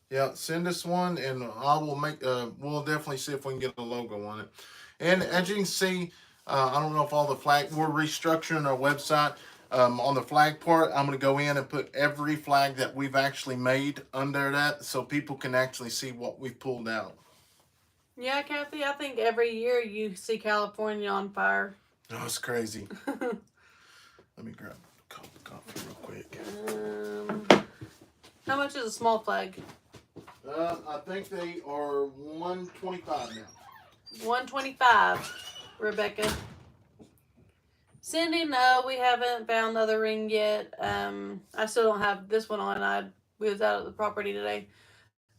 Yeah, send us one, and I will make. We'll definitely see if we can get a logo on it. And as you can see, I don't know if all the flag. We're restructuring our website. On the flag part, I'm going to go in and put every flag that we've actually made under that, so people can actually see what we pulled out. Yeah, Kathy, I think every year you see California on fire. Oh, it's crazy. Let me grab a cup of coffee real quick. How much is a small flag? I think they are $125 now. $125, Rebecca. Cindy, no, we haven't found the other ring yet. I still don't have this one on. We was out at the property today,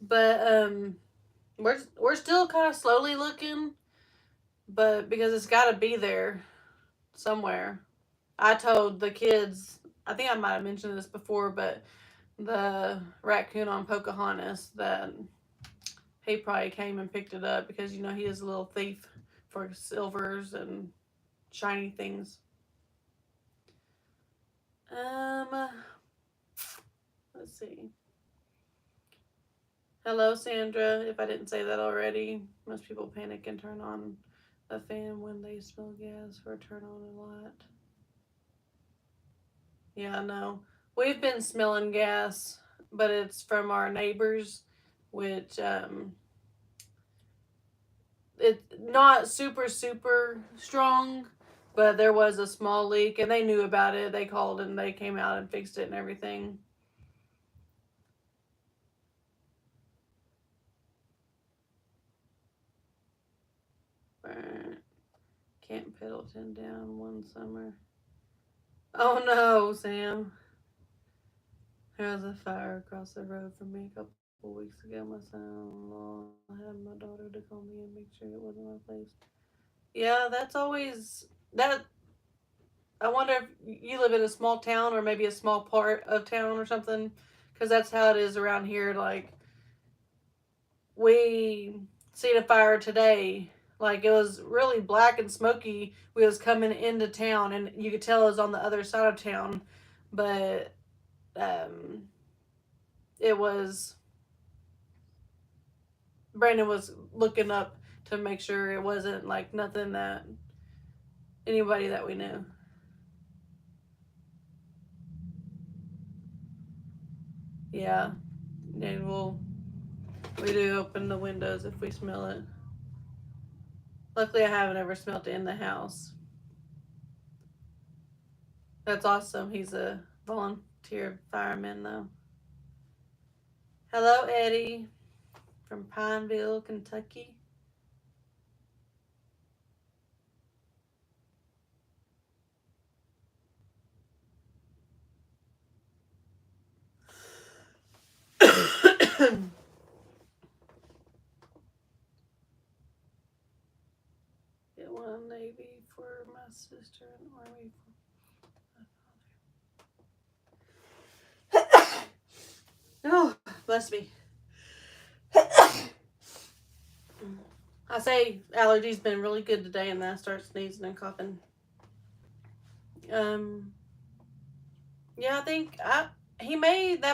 but we're still kind of slowly looking, but because it's got to be there somewhere. I told the kids, I think I might have mentioned this before, but the raccoon on Pocahontas that he probably came and picked it up because he is a little thief for silvers and shiny things. Let's see. Hello, Sandra. If I didn't say that already, most people panic and turn on a fan when they smell gas or turn on a light. Yeah, no. We've been smelling gas, but it's from our neighbors, which it's not super, super strong, but there was a small leak, and they knew about it. They called, and they came out and fixed it and everything. Camp Pendleton down one summer. Oh no, Sam. There was a fire across the road from me a couple weeks ago. My son-in-law had my daughter to call me and make sure it wasn't my place. Yeah, that's always that. I wonder if you live in a small town or maybe a small part of town or something, because that's how it is around here. Like, we seen a fire today. Like, it was really black and smoky. We was coming into town, and you could tell it was on the other side of town, but it was. Brandon was looking up to make sure it wasn't like nothing that anybody that we knew. Yeah, and we do open the windows if we smell it. Luckily, I haven't ever smelled it in the house. That's awesome. He's a volunteer fireman, though. Hello, Eddie from Pineville, Kentucky. Get one Navy for my sister and Army for my father. Oh, bless me. I say allergies been really good today, and then I start sneezing and coughing. Yeah, I think that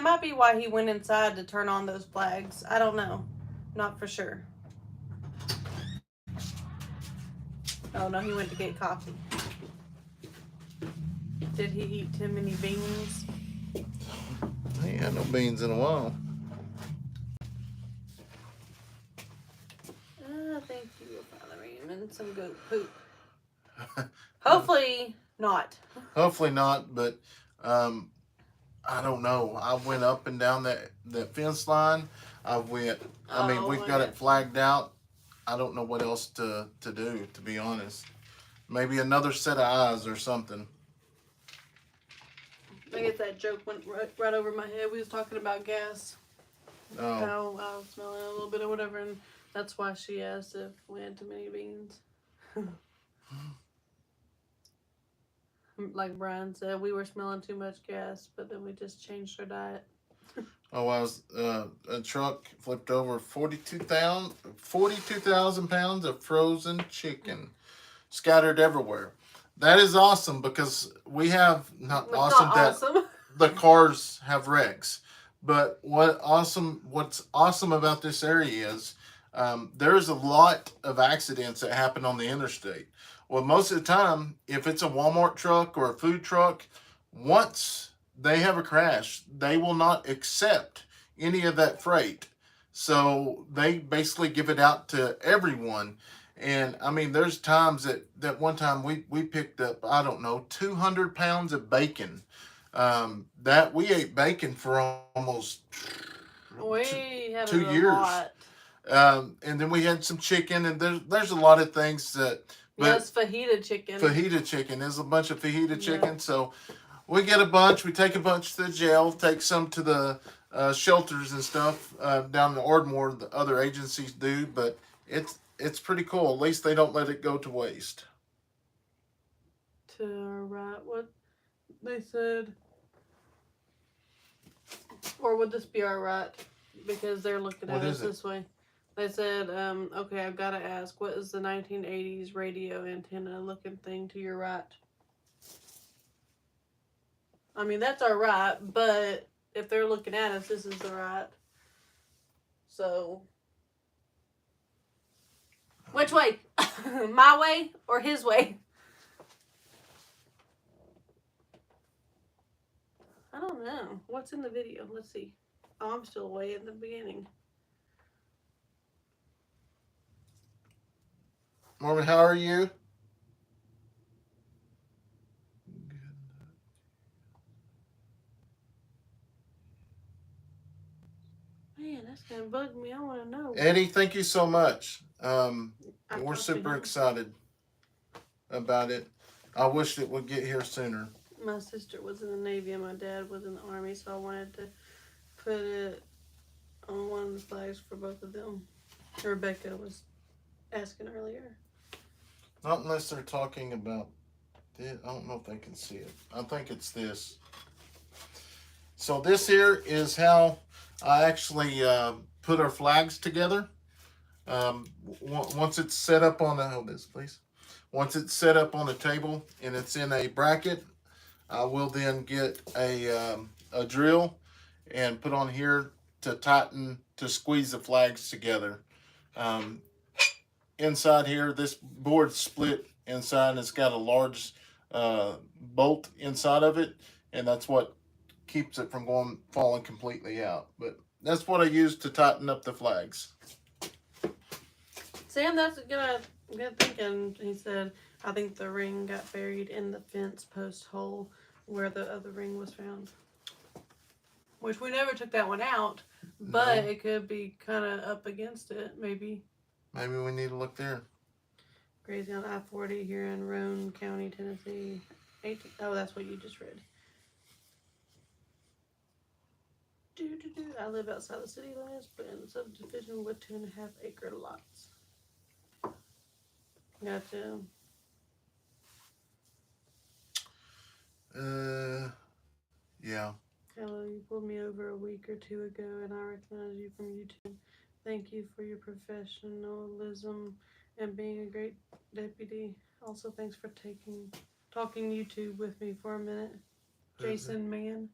might be why he went inside to turn on those flags. I don't know. Not for sure. Oh no, he went to get coffee. Did he eat too many beans? I ain't had no beans in a while. Thank you, Father Raymond. Some goat poop. Hopefully not. Hopefully not, but I don't know. I went up and down that fence line. We've got it flagged out. I don't know what else to do, to be honest. Maybe another set of eyes or something. I guess that joke went right over my head. We was talking about gas. Oh. How I was smelling a little bit or whatever, and that's why she asked if we had too many beans. Like Brian said, we were smelling too much gas, but then we just changed our diet. A truck flipped over 42,000 pounds of frozen chicken scattered everywhere. That is awesome, because we have the cars have wrecks. But what's awesome about this area is there's a lot of accidents that happen on the interstate. Well, most of the time, if it's a Walmart truck or a food truck, once they have a crash, they will not accept any of that freight. So they basically give it out to everyone. And I mean, there's times that one time we picked up, I don't know, 200 pounds of bacon. That we ate bacon for almost We had 2 a years. lot. And then we had some chicken, and there's a lot of things that. But Yes, fajita chicken. Fajita chicken. There's a bunch of fajita chicken. Yeah. So we get a bunch. We take a bunch to the jail, take some to the shelters and stuff down in Ardmore. The other agencies do, but it's pretty cool. At least they don't let it go to waste. To our right, what they said, or would this be our right? Because they're looking at What us is it? this way. They said, okay, I've got to ask, what is the 1980s radio antenna looking thing to your right? I mean, that's our right, but if they're looking at us, this is the right. So, which way? My way or his way? I don't know. What's in the video? Let's see. Oh, I'm still way at the beginning. Marvin, how are you? Man, that's gonna bug me. I want to know. Eddie, thank you so much. I We're talked to super him. excited about it. I wish it would get here sooner. My sister was in the Navy and my dad was in the Army, so I wanted to put it on one of the flags for both of them. Rebecca was asking earlier. Not unless they're talking about it. I don't know if they can see it. I think it's this. So this here is how I actually put our flags together. Once it's set up on the, hold this please. Once it's set up on the table and it's in a bracket, I will then get a drill and put on here to tighten, to squeeze the flags together. Inside here, this board's split inside, and it's got a large bolt inside of it, and that's what keeps it from falling completely out. But that's what I use to tighten up the flags. Sam, that's good thinking. He said, I think the ring got buried in the fence post hole where the other ring was found. Which we never took that one out, but No. it could be kind of up against it, maybe. Maybe we need to look there. Grazing on I-40 here in Roane County, Tennessee. 18, oh, that's what you just read. I live outside the city limits, but in a subdivision with 2.5 acre lots. Gotcha. Yeah. Hello, you pulled me over a week or two ago, and I recognize you from YouTube. Thank you for your professionalism and being a great deputy. Also, thanks for talking YouTube with me for a minute. Jason Mann.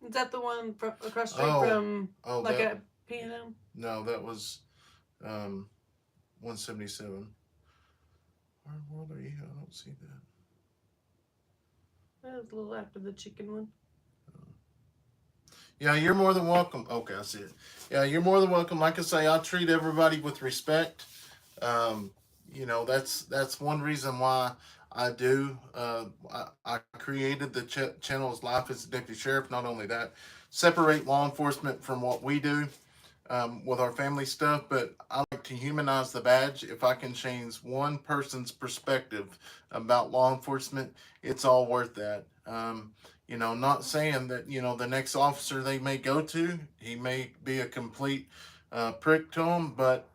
Is that the one across the street from like a P&M? No, that was 177. Where in the world are you? I don't see that. That was a little after the chicken one. Yeah, you're more than welcome. Okay, I see it. Yeah, you're more than welcome. Like I say, I treat everybody with respect. You know, that's one reason why I do. I created the channel's Life as a Deputy Sheriff. Not only that, separate law enforcement from what we do with our family stuff, but I like to humanize the badge. If I can change one person's perspective about law enforcement, it's all worth that. You know, not saying that, you know, the next officer they may go to, he may be a complete prick to them, but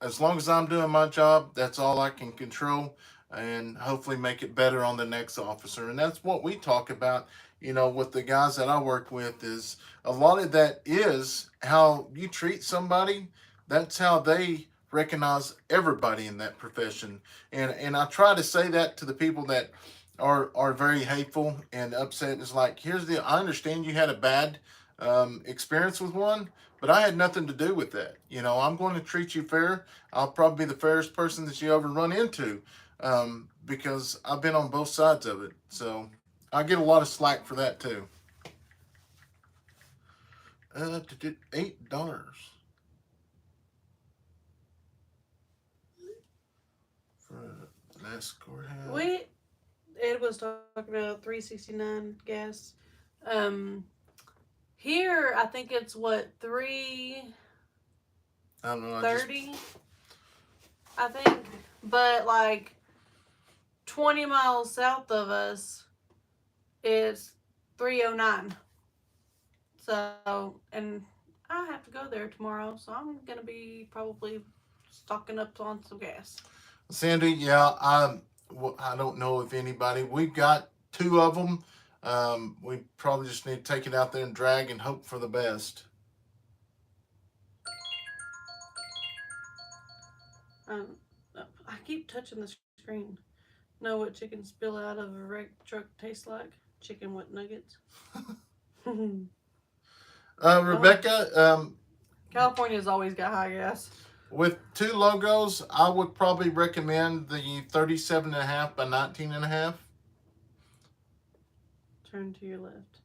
as long as I'm doing my job, that's all I can control, and hopefully make it better on the next officer. And that's what we talk about, you know, with the guys that I work with, is a lot of that is how you treat somebody. That's how they recognize everybody in that profession. And I try to say that to the people that are very hateful and upset. It's like, I understand you had a bad experience with one, but I had nothing to do with that. You know, I'm going to treat you fair. I'll probably be the fairest person that you ever run into, because I've been on both sides of it. So I get a lot of slack for that too. $8 for an escort house. Ed was talking about $3.69 gas. Here I think it's what $3.30. I don't know. I think, but like 20 miles south of us, it's $3.09. So, and I have to go there tomorrow, so I'm gonna be probably stocking up on some gas. Sandy, yeah, I don't know if anybody. We've got 2 of them. We probably just need to take it out there and drag and hope for the best. I keep touching the screen. Know what chicken spill out of a wrecked truck tastes like? Chicken with nuggets. Rebecca, California's always got high gas. with 2 logos, I would probably recommend the 37.5 by 19.5. Turn to your left.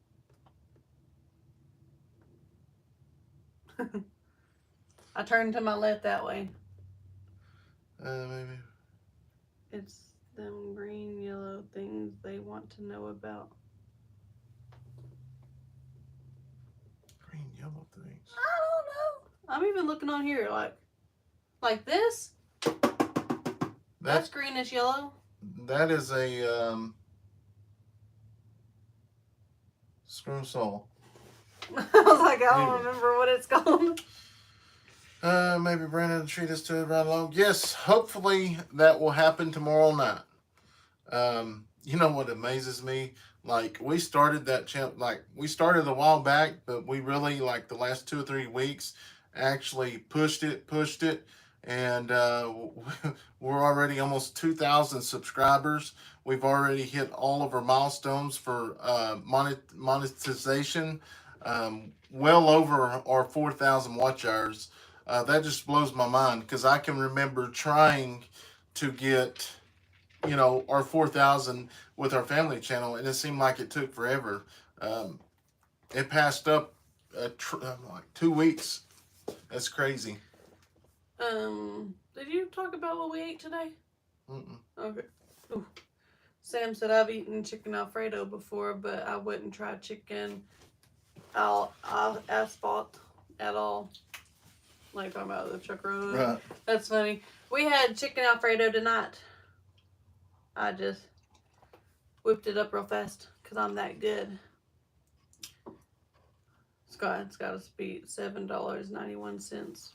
I turned to my left that way. Maybe. It's them green, yellow things they want to know about. Green, yellow things. I don't know. I'm even looking on here like this. That's greenish yellow. That is a screw sole. I was like, I don't remember what it's called. Maybe Brandon will treat us to it right along. Yes, hopefully that will happen tomorrow night. You know what amazes me? Like, we started that channel, like, we started a while back, but we really, like, the last 2 or 3 weeks actually pushed it, and we're already almost 2,000 subscribers. We've already hit all of our milestones for monetization, well over our 4,000 watch hours. That just blows my mind, because I can remember trying to get, you know, our 4,000 with our family channel, and it seemed like it took forever. It passed up like 2 weeks. That's crazy. Did you talk about what we ate today? Mm-mm. Okay. Ooh. Sam said I've eaten chicken Alfredo before, but I wouldn't try chicken asphalt at all. Like talking about the truck road. Right. That's funny. We had chicken Alfredo tonight. I just whipped it up real fast because I'm that good. It's got to be $7.91.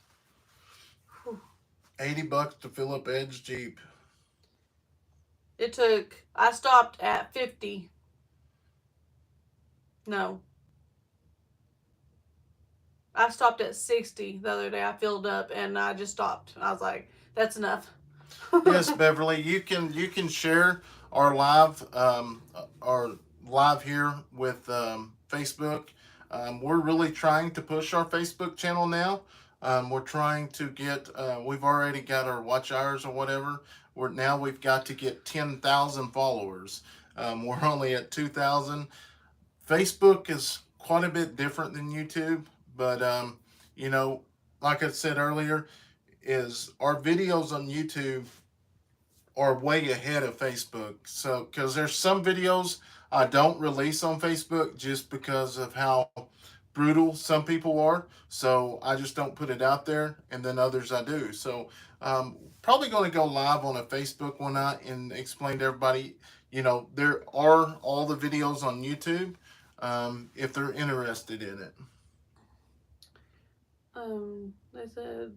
$80 to fill up Ed's Jeep. I stopped at 50. No. I stopped at 60 the other day. I filled up and I just stopped. I was like, that's enough. Yes, Beverly, you can share our live here with Facebook. We're really trying to push our Facebook channel now. We're trying to get. We've already got our watch hours or whatever. We've got to get 10,000 followers. We're only at 2,000. Facebook is quite a bit different than YouTube, but you know, like I said earlier, is our videos on YouTube are way ahead of Facebook. So, because there's some videos I don't release on Facebook just because of how brutal some people are. So I just don't put it out there, and then others I do. So probably going to go live on a Facebook one night and explain to everybody, you know, there are all the videos on YouTube if they're interested in it. They said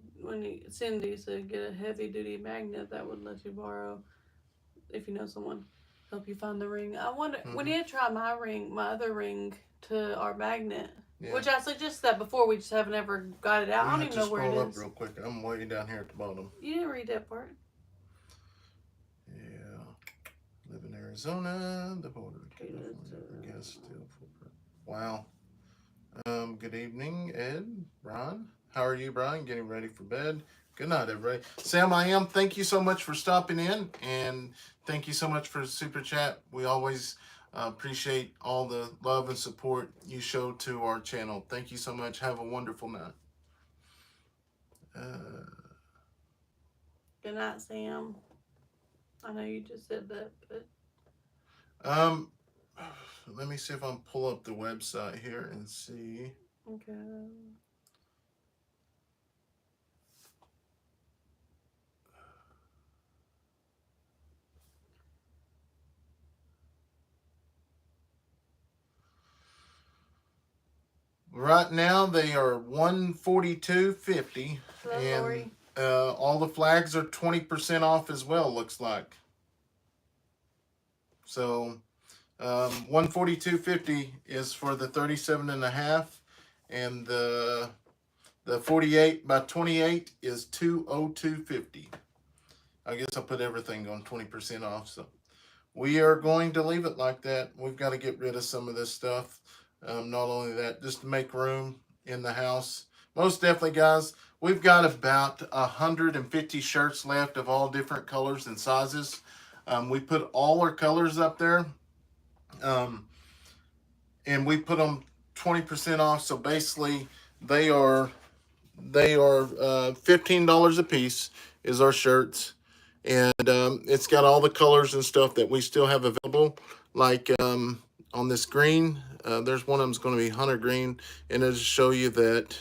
Cindy said get a heavy duty magnet that would let you borrow if you know someone, help you find the ring. I wonder, we need to try my other ring to our magnet, which I suggested that before, we just haven't ever got it out. I don't even know where it is. Real quick. I'm way down here at the bottom. You didn't read that part. Yeah. Live in Arizona, the border. Guess still. Wow. Good evening, Ed, Brian. How are you, Brian? Getting ready for bed. Good night, everybody. Sam, I am. Thank you so much for stopping in, and thank you so much for the super chat. We always Appreciate all the love and support you show to our channel. Thank you so much. Have a wonderful night. Good night, Sam. I know you just said that, but Let me see if I can pull up the website here and see. okay. Right now they are $142.50, Hello, and Lori. all the flags are 20% off as well. Looks like. So, $142.50 is for the 37.5, and the 48 by 28 is $202.50. I guess I put everything on 20% off. So we are going to leave it like that. We've got to get rid of some of this stuff. Not only that, just to make room in the house. Most definitely, guys, we've got about 150 shirts left of all different colors and sizes. We put all our colors up there. And we put them 20% off. So basically they are $15 a piece is our shirts. And it's got all the colors and stuff that we still have available. Like on this green, there's one of them's going to be hunter green, and it'll show you that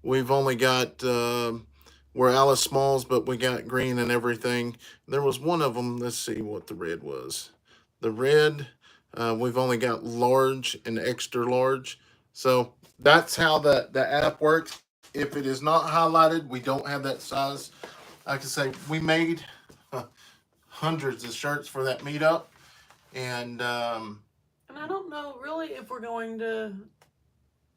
we've only got we're Alice Smalls, but we got green and everything. There was one of them. Let's see what the red was. The red, we've only got large and extra large. So that's how the app works. If it is not highlighted, we don't have that size. Like I say, we made hundreds of shirts for that meetup, and I don't know really if we're going to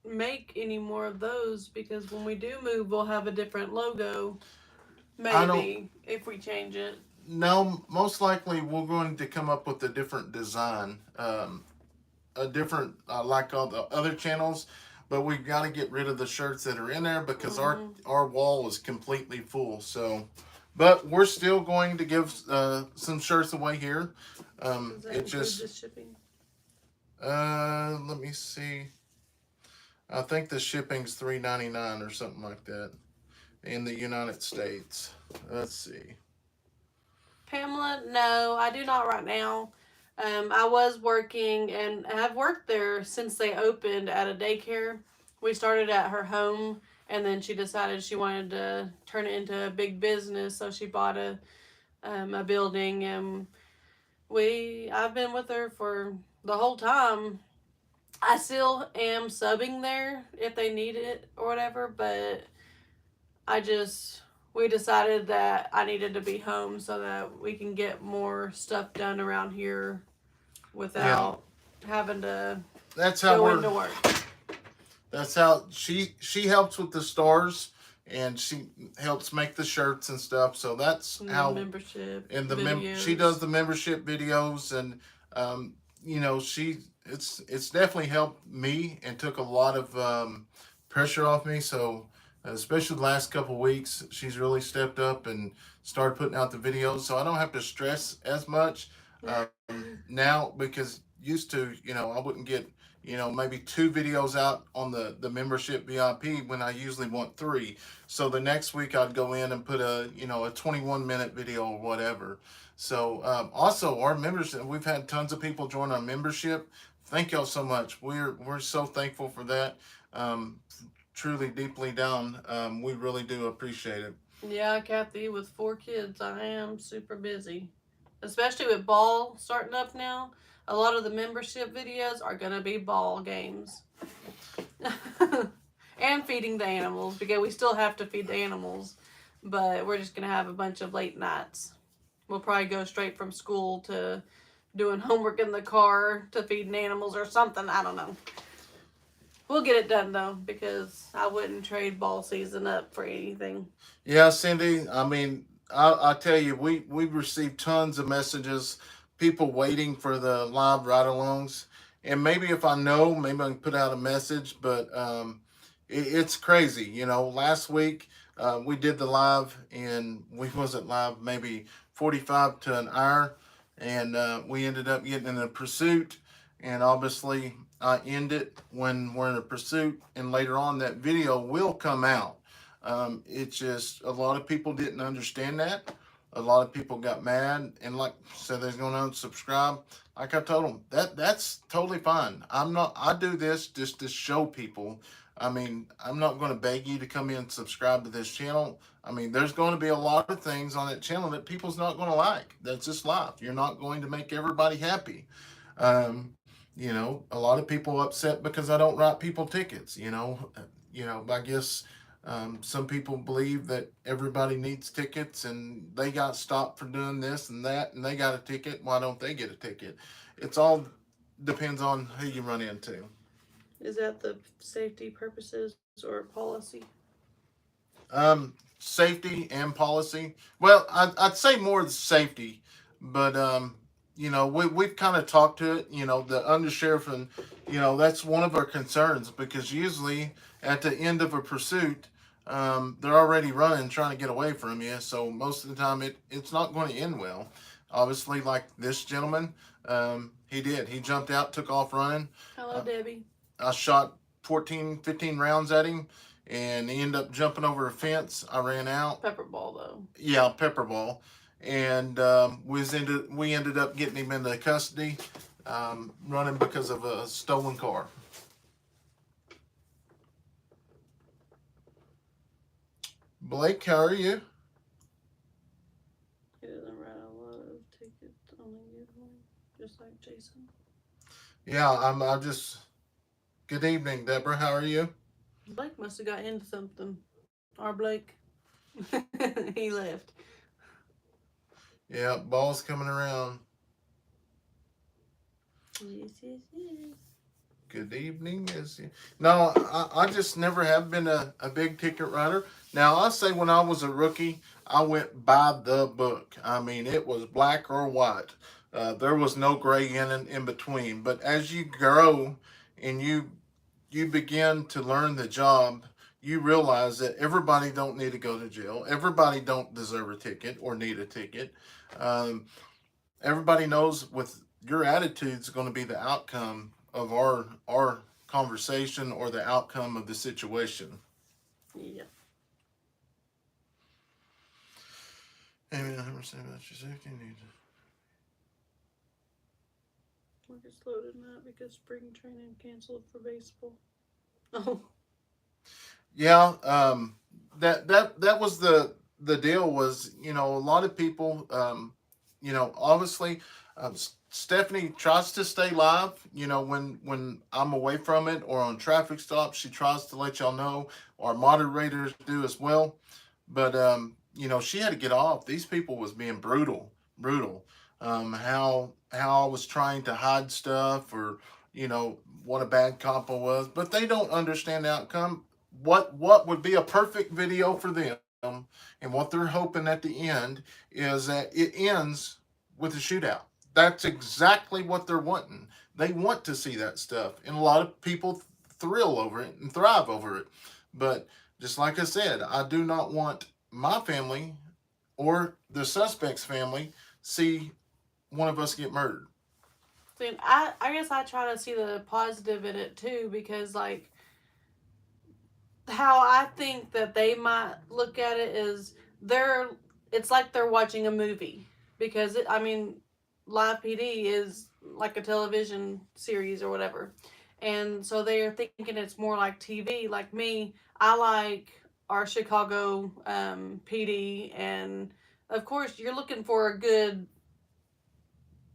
make any more of those, because when we do move, we'll have a different logo. Maybe if we change it. No, most likely we're going to come up with a different design, a different like all the other channels. But we've got to get rid of the shirts that are in there because our wall is completely full. So, but we're still going to give some shirts away here. Does that It include just the shipping? let me see. I think the shipping's $3.99 or something like that in the United States. Let's see. Pamela, no, I do not right now. I was working and have worked there since they opened at a daycare. We started at her home, and then she decided she wanted to turn it into a big business, so she bought a building, and I've been with her for the whole time. I still am subbing there if they need it or whatever, but we decided that I needed to be home so that we can get more stuff done around here without having to go into work. That's how she helps with the stars, and she helps make the shirts and stuff. So that's And how membership and she videos. does the membership videos, and you know, it's definitely helped me and took a lot of pressure off me. So especially the last couple of weeks, she's really stepped up and started putting out the videos, so I don't have to stress as much now, because used to, you know, I wouldn't get, you know, maybe 2 videos out on the membership VIP when I usually want 3. So the next week I'd go in and put a 21-minute video or whatever. So also our membership, we've had tons of people join our membership. Thank y'all so much. We're so thankful for that. Truly, deeply down, we really do appreciate it. Yeah, Kathy, with 4 kids, I am super busy. Especially with ball starting up now. A lot of the membership videos are going to be ball games. And feeding the animals, because we still have to feed the animals. But we're just going to have a bunch of late nights. We'll probably go straight from school to doing homework in the car to feeding animals or something. I don't know. We'll get it done, though, because I wouldn't trade ball season up for anything. Yeah, Cindy, I mean, I tell you, we received tons of messages, people waiting for the live ride-alongs. And maybe if I know, maybe I can put out a message, but it's crazy. You know, last week we did the live, and we wasn't live maybe 45 to an hour. and we ended up getting in a pursuit, and obviously I end it when we're in a pursuit, and later on that video will come out. It's just a lot of people didn't understand that. A lot of people got mad and like said they're going to unsubscribe. Like I told them, that's totally fine. I do this just to show people. I mean, I'm not going to beg you to come in and subscribe to this channel. I mean, there's going to be a lot of things on that channel that people's not going to like. That's just life. You're not going to make everybody happy. You know, a lot of people upset because I don't write people tickets. I guess some people believe that everybody needs tickets and they got stopped for doing this and that and they got a ticket. Why don't they get a ticket? It's all depends on who you run into. Is that the safety purposes or policy? Safety and policy. Well, I'd say more the safety, but we've kind of talked to it. The undersheriff, and that's one of our concerns, because usually at the end of a pursuit, they're already running, trying to get away from you. So most of the time, it's not going to end well. Obviously, like this gentleman, he did. He jumped out, took off running. Hello, Debbie. I shot 14, 15 rounds at him, and he ended up jumping over a fence. I ran out. Pepper ball, though. Yeah, pepper ball. And we ended up getting him into custody, running because of a stolen car. Blake, how are you? He doesn't write a lot of tickets on the just like Jason. Yeah, I just... Good evening, Deborah. How are you? Blake must have got into something. Our Blake. He left. Yeah, ball's coming around. Yes. Good evening. No, I just never have been a big ticket writer. Now, I'll say when I was a rookie, I went by the book. I mean, it was black or white. There was no gray in between. But as you grow and you begin to learn the job, you realize that everybody don't need to go to jail. Everybody don't deserve a ticket or need a ticket. Everybody knows with your attitude is going to be the outcome of our conversation or the outcome of the situation. Yeah. Amy, I never say about your safety needs. We're just loading up because spring training canceled for baseball. Oh. Yeah, that was the deal. Was a lot of people, obviously, Stephanie tries to stay live. When I'm away from it or on traffic stops, she tries to let y'all know. Our moderators do as well, but she had to get off. These people was being brutal. How I was trying to hide stuff, or what a bad cop I was, but they don't understand the outcome. What would be a perfect video for them, and what they're hoping at the end is that it ends with a shootout. That's exactly what they're wanting. They want to see that stuff, and a lot of people thrill over it and thrive over it. But just like I said, I do not want my family or the suspect's family see one of us get murdered. See, I guess I try to see the positive in it too, because like how I think that they might look at it is it's like they're watching a movie, because Live PD is like a television series or whatever, and so they are thinking it's more like TV. Like me, I like our Chicago PD, and of course you're looking for a good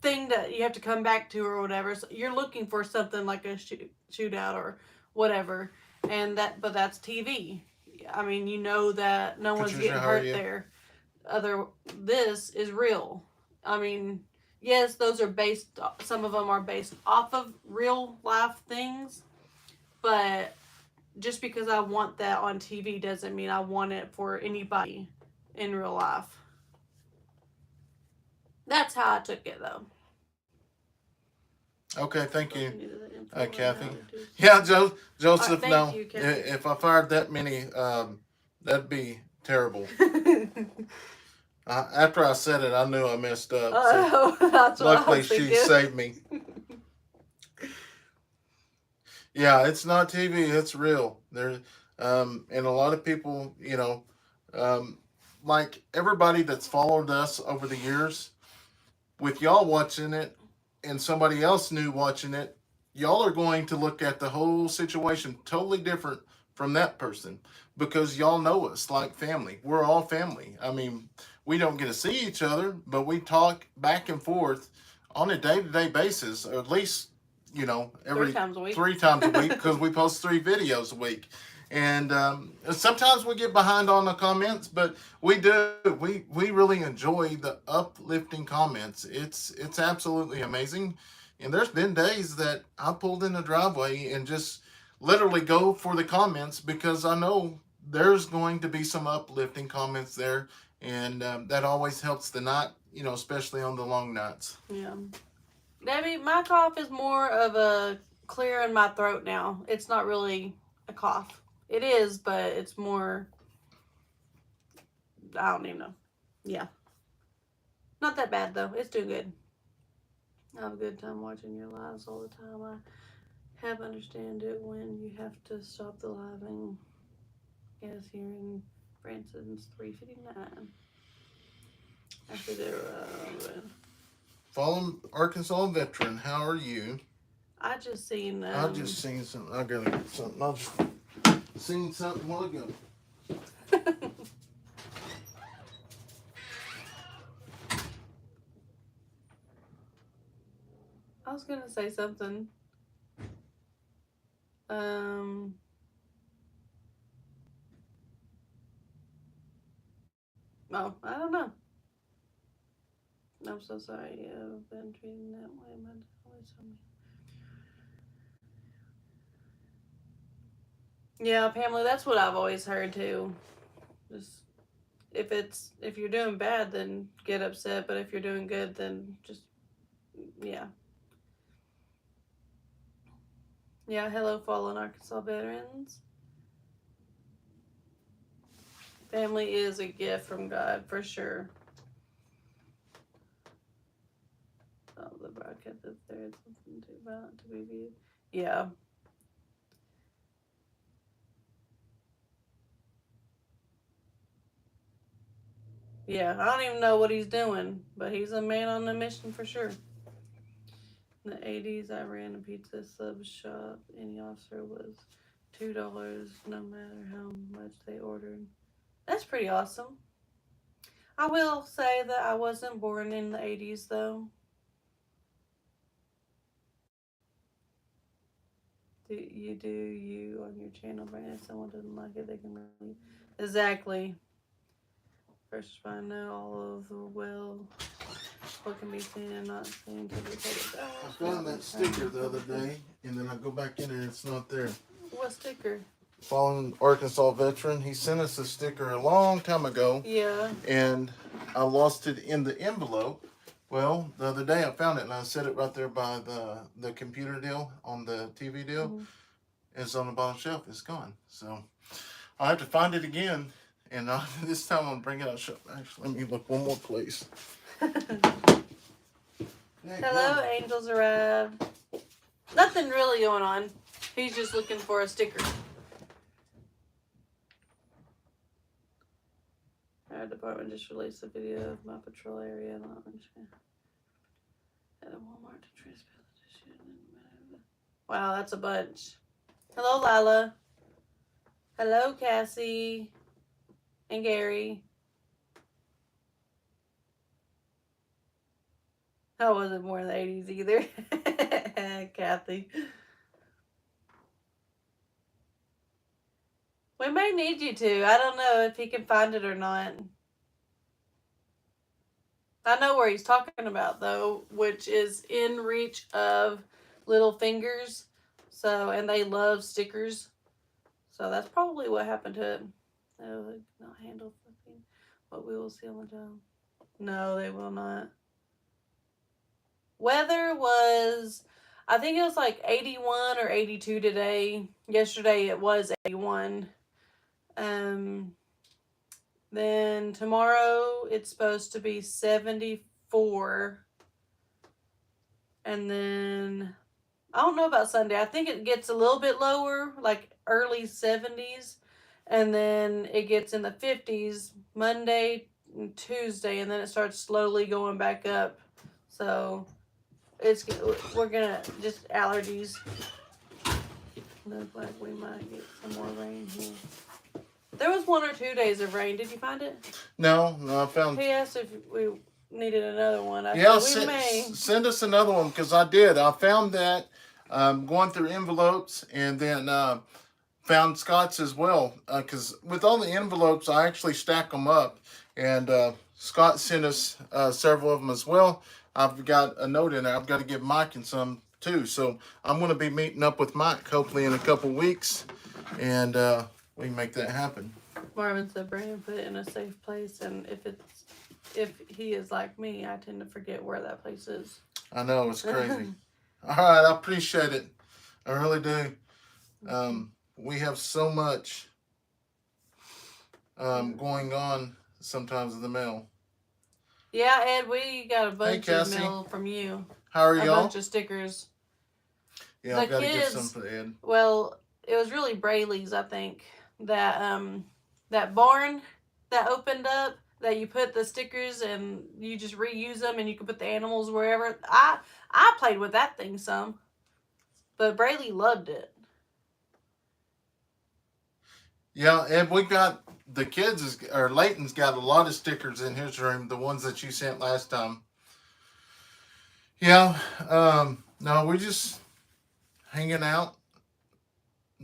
thing that you have to come back to or whatever. So you're looking for something like a shootout or whatever, but that's TV. I mean, that no one's getting hurt there. This is real. I mean, yes, some of them are based off of real life things, but just because I want that on TV doesn't mean I want it for anybody in real life. That's how I took it, though. Okay, thank you, Kathy. Yeah, Joseph. Right, no, you, if I fired that many, that'd be terrible. After I said it, I knew I messed up. Oh, that's So what I luckily, was she thinking. saved me. Yeah, it's not TV. It's real. And a lot of people, um, like everybody that's followed us over the years, with y'all watching it and somebody else new watching it, y'all are going to look at the whole situation totally different from that person because y'all know us like family. We're all family. I mean, we don't get to see each other, but we talk back and forth on a day to day basis, or at least, Three every times a week. 3 times a week because we post 3 videos a week. And sometimes we get behind on the comments, but we do. We really enjoy the uplifting comments. It's absolutely amazing. And there's been days that I pulled in the driveway and just literally go for the comments because I know there's going to be some uplifting comments there, and that always helps the night. Especially on the long nights. Yeah. Debbie, my cough is more of a clear in my throat now. It's not really a cough. It is, but it's more. I don't even know. Yeah. Not that bad, though. It's doing good. I have a good time watching your lives all the time. I have understand it when you have to stop the live and guess here in Branson's 3:59. After they're Fallen Arkansas veteran, how are you? I just seen I just seen something. I gotta get something. I just seen something a while ago. I was gonna say something. Oh, I don't know. I'm so sorry I've been treated that way. My dad always told me. Yeah, Pamela, that's what I've always heard too. Just if you're doing bad, then get upset. But if you're doing good, then just yeah. Yeah, hello, fallen Arkansas veterans. Family is a gift from God for sure. Oh, the broadcast if there is something too violent to be viewed. Yeah. Yeah, I don't even know what he's doing, but he's a man on a mission for sure. In the 80s, I ran a pizza sub shop. Any officer was $2 no matter how much they ordered. That's pretty awesome. I will say that I wasn't born in the 80s though. Do you on your channel, Brandon? If someone doesn't like it, they can leave. Exactly. First, I know all of the what can be seen and not seen to be taken down. I found that sticker the other day, and then I go back in and it's not there. What sticker? Fallen Arkansas veteran. He sent us a sticker a long time ago. Yeah. And I lost it in the envelope. Well, the other day I found it and I set it right there by the computer deal on the TV deal. Mm-hmm. It's on the bottom shelf. It's gone. So I'll have to find it again. And this time I'm bringing it out. Actually, let me look one more place. Hello, angels arrived. Nothing really going on. He's just looking for a sticker. Our department just released a video of my patrol area launch at a Walmart to transfer the shit. Wow, that's a bunch. Hello, Lila. Hello, Cassie and Gary. I wasn't born in the 80s either. Kathy. We may need you to. I don't know if he can find it or not. I know where he's talking about, though, which is in reach of little fingers. So, and they love stickers. So that's probably what happened to it. They will not handle what we will see on the job. No, they will not. Weather was, I think it was like 81 or 82 today. Yesterday it was 81. Then tomorrow it's supposed to be 74. And then I don't know about Sunday. I think it gets a little bit lower, like early 70s. And then it gets in the 50s Monday and Tuesday. And then it starts slowly going back up. So we're going to just allergies. Look like we might get some more rain here. There was 1 or 2 days of rain. Did you find it? No, I found. He asked if we needed another one. I Yeah, said we may. send us another one because I did. I found that going through envelopes, and then found Scott's as well. Because with all the envelopes, I actually stack them up, and Scott sent us several of them as well. I've got a note in there. I've got to give Mike and some too. So I'm going to be meeting up with Mike hopefully in a couple weeks, and we can make that happen. Marvin said Brandon put it in a safe place, and if he is like me, I tend to forget where that place is. I know, it's crazy. All right, I appreciate it. I really do. We have so much going on sometimes in the mail. Yeah, Ed, we got a bunch of Cassie. mail from you. How are A y'all? bunch of stickers. Yeah, The I've got to get kids- some for Ed. Well, it was really Braylee's, I think. That barn that opened up, that you put the stickers and you just reuse them and you can put the animals wherever. I played with that thing some, but Braylee loved it. Yeah, Ed, we got the kids, or Leighton's got a lot of stickers in his room, the ones that you sent last time. Yeah, no, we're just hanging out.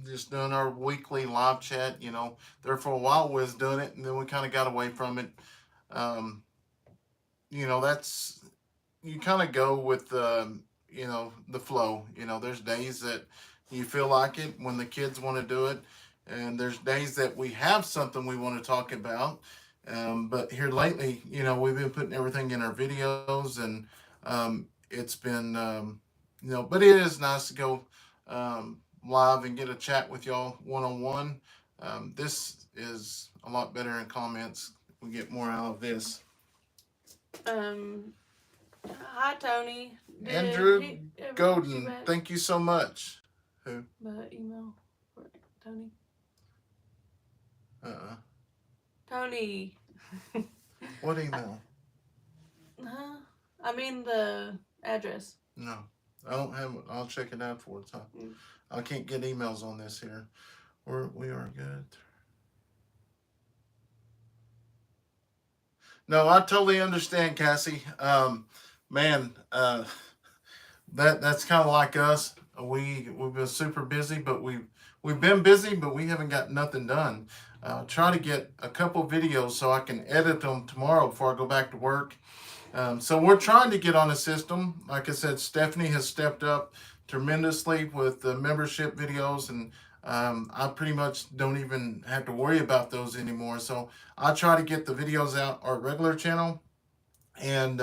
Just doing our weekly live chat, you know. There for a while we was doing it, and then we kind of got away from it. You know, that's, you kind of go with you know, the flow. You know, there's days that you feel like it when the kids want to do it, and there's days that we have something we want to talk about. But here lately, you know, we've been putting everything in our videos, and it's been, you know, but it is nice to go live and get a chat with y'all one-on-one. This is a lot better in comments. We get more out of this. Hi Tony. Andrew he ever Godin, get you back? thank you so much. Who? The email for Tony. Tony. What email? Huh? I mean the address. No, I don't have it. I'll check it out for it. I can't get emails on this here. We are good. No, I totally understand, Cassie. Man, that's kind of like us. We've been super busy, but we've been busy, but we haven't got nothing done. Try to get a couple videos so I can edit them tomorrow before I go back to work. So we're trying to get on a system. Like I said, Stephanie has stepped up tremendously with the membership videos, and I pretty much don't even have to worry about those anymore. So I try to get the videos out our regular channel, and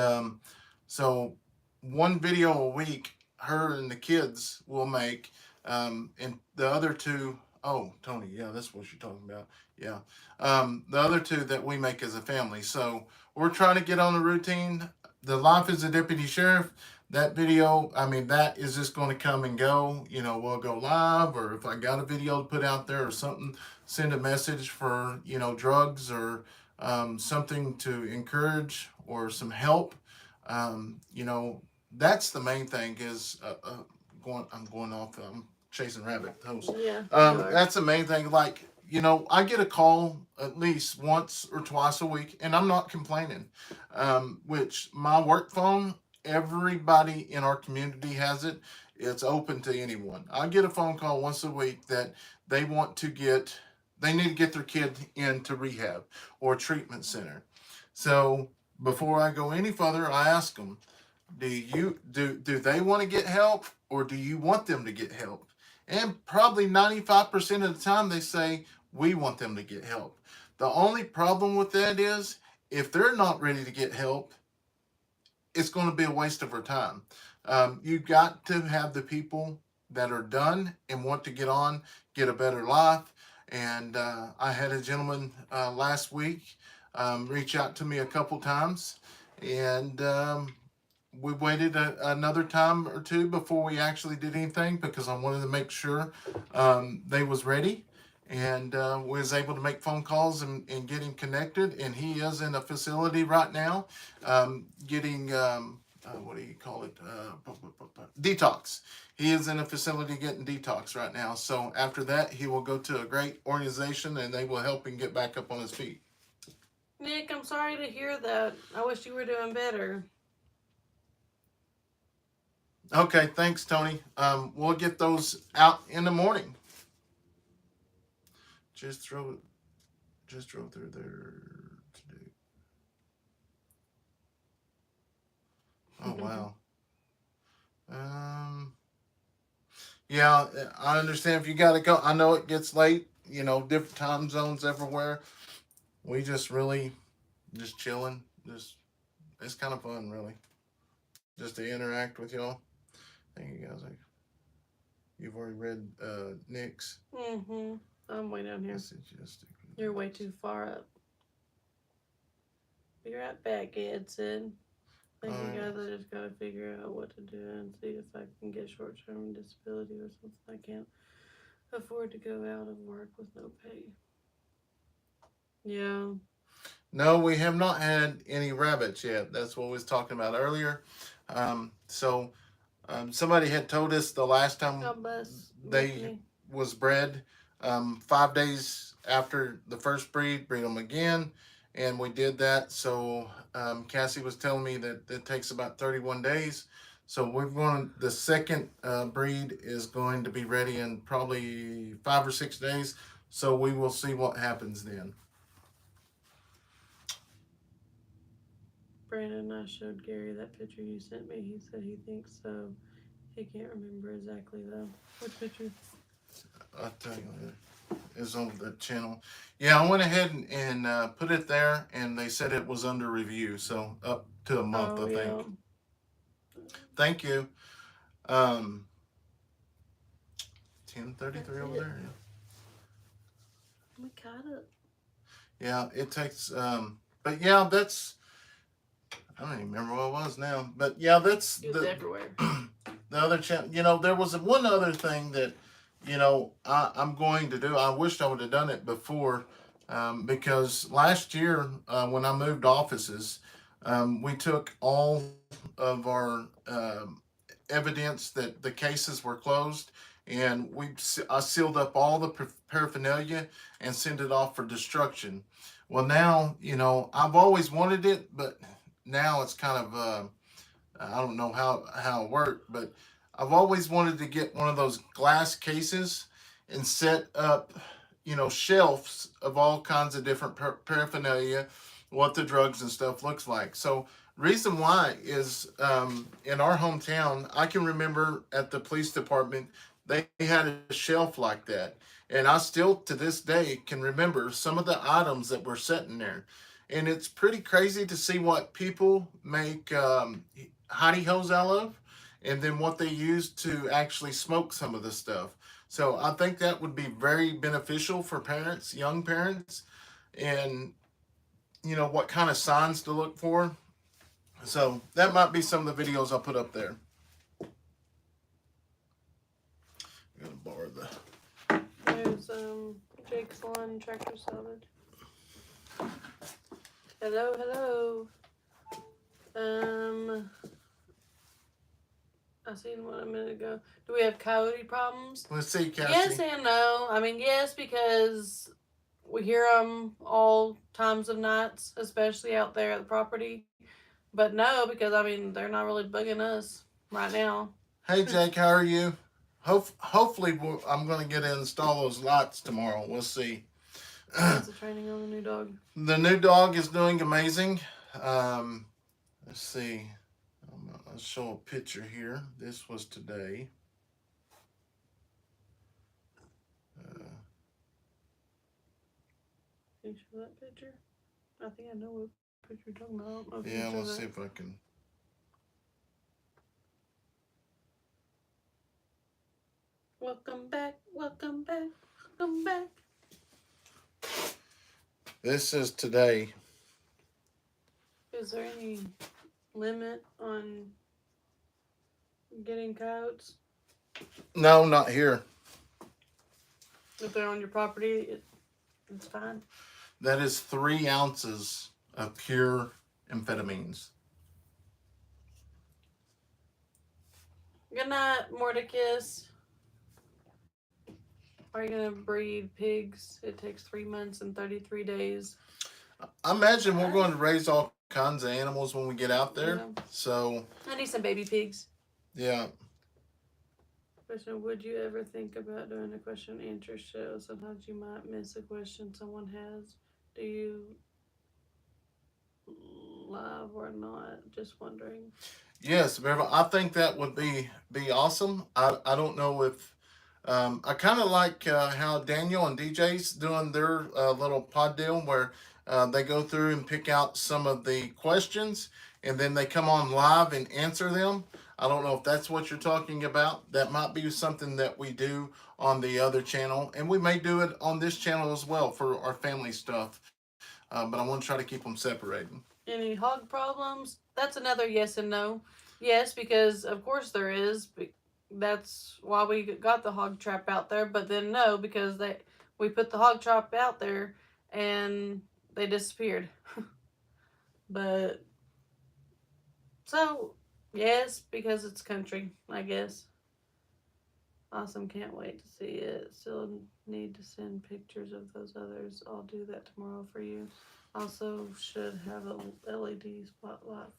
so one video a week her and the kids will make, and the other two, oh Tony, yeah, that's what you're talking about. Yeah, the other two that we make as a family. So we're trying to get on the routine. The Life as a Deputy Sheriff, that video, I mean, that is just going to come and go. You know, we'll go live, or if I got a video to put out there or something, send a message for, you know, drugs or something to encourage or some help. You know, that's the main thing is I'm going off, chasing rabbit holes. Yeah. That's the main thing. Like, you know, I get a call at least once or twice a week, and I'm not complaining. Which my work phone, everybody in our community has it. It's open to anyone. I get a phone call once a week that they need to get their kid into rehab or treatment center. So before I go any further, I ask them, do they want to get help, or do you want them to get help? And probably 95% of the time they say, we want them to get help. The only problem with that is if they're not ready to get help, it's going to be a waste of our time. You got to have the people that are done and want to get on, get a better life. And I had a gentleman last week reach out to me a couple times, and we waited another time or two before we actually did anything because I wanted to make sure they was ready, and was able to make phone calls and get him connected. And he is in a facility right now, getting what do you call it? Detox. He is in a facility getting detox right now. So after that, he will go to a great organization, and they will help him get back up on his feet. Nick, I'm sorry to hear that. I wish you were doing better. Okay, thanks, Tony. We'll get those out in the morning. Just drove through there today. Oh wow. Yeah, I understand if you gotta go. I know it gets late. You know, different time zones everywhere. We just really just chilling. Just it's kind of fun, really, just to interact with y'all. Thank you guys. You've already read Nick's. I'm way down here. You're way too far up. Be right back, Edson. I think you guys, I just gotta figure out what to do and see if I can get short-term disability or something. I can't afford to go out of work with no pay. Yeah. No, we have not had any rabbits yet. That's what we was talking about earlier. Somebody had told us the last time they was bred, 5 days after the first breed them again, and we did that. So Cassie was telling me that it takes about 31 days. So the second breed is going to be ready in probably 5 or 6 days. So we will see what happens then. Brandon, I showed Gary that picture you sent me. He said he thinks so. He can't remember exactly though. What picture? I'll tell you, it's on the channel. Yeah, I went ahead and put it there, and they said it was under review, so up to a month, I think. Thank you. 10:33 over there. Yeah. We caught up. Yeah, it takes. But yeah, that's. I don't even remember what it was now. But yeah, that's everywhere. The other channel. You know, there was one other thing that, you know, I'm going to do. I wished I would have done it before, because last year when I moved offices, we took all of our evidence that the cases were closed, and I sealed up all the paraphernalia and sent it off for destruction. Well, now, you know, I've always wanted it, but now it's kind of I don't know how it worked, but I've always wanted to get one of those glass cases and set up, you know, shelves of all kinds of different paraphernalia, what the drugs and stuff looks like. So reason why is in our hometown, I can remember at the police department, they had a shelf like that. And I still, to this day, can remember some of the items that were sitting there. And it's pretty crazy to see what people make hidey holes out of, and then what they use to actually smoke some of this stuff. So I think that would be very beneficial for parents, young parents, and, you know, what kind of signs to look for. So that might be some of the videos I'll put up there. I'm gonna borrow the. There's Jake's Lawn Tractor Salad. Hello. I seen one a minute ago. Do we have coyote problems? Let's see, Cassie. Yes and no. I mean, yes, because we hear them all times of nights, especially out there at the property. But no, because, I mean, they're not really bugging us right now. Hey, Jake, how are you? Hopefully, I'm going to get to install those lights tomorrow. We'll see. How's the training on the new dog? The new dog is doing amazing. Let's see. I'll show a picture here. This was today. Can you show that picture? I think I know what picture you're talking about. Yeah, let's see if I can. Welcome back. Welcome back. Welcome back. This is today. Is there any limit on getting coyotes? No, not here. If they're on your property, it's fine. That is 3 ounces of pure amphetamines. Good night, Mordecus. Are you gonna breed pigs? It takes 3 months and 33 days. I imagine we're going to raise all kinds of animals when we get out there. Yeah. So, I need some baby pigs. yeah. Question: would you ever think about doing a question and answer show? Sometimes you might miss a question someone has. Do you live or not? Just wondering. Yes, Beverly, I think that would be awesome. I don't know if I kind of like how Daniel and DJ's doing their little pod deal where they go through and pick out some of the questions and then they come on live and answer them. I don't know if that's what you're talking about. That might be something that we do on the other channel, and we may do it on this channel as well for our family stuff. But I want to try to keep them separated. Any hog problems? That's another yes and no. Yes, because of course there is. That's why we got the hog trap out there. But then no, because we put the hog trap out there and they disappeared. But so yes, because it's country, I guess. Awesome, can't wait to see it. Still need to send pictures of those others. I'll do that tomorrow for you. Also should have a LED spotlight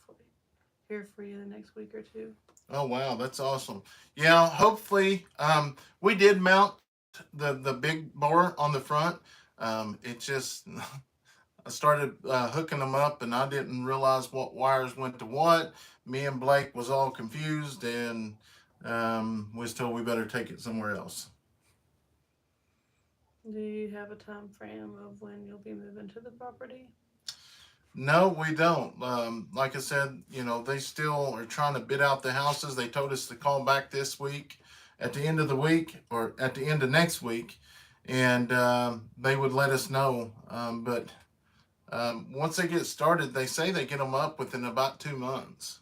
here for you the next week or 2. Oh wow, that's awesome. Yeah, hopefully we did mount the big bore on the front. It just I started hooking them up and I didn't realize what wires went to what. Me and Blake was all confused and was told we better take it somewhere else. Do you have a time frame of when you'll be moving to the property? No, we don't. Like I said, you know, they still are trying to bid out the houses. They told us to call back this week at the end of the week or at the end of next week, and they would let us know. But once they get started, they say they get them up within about 2 months.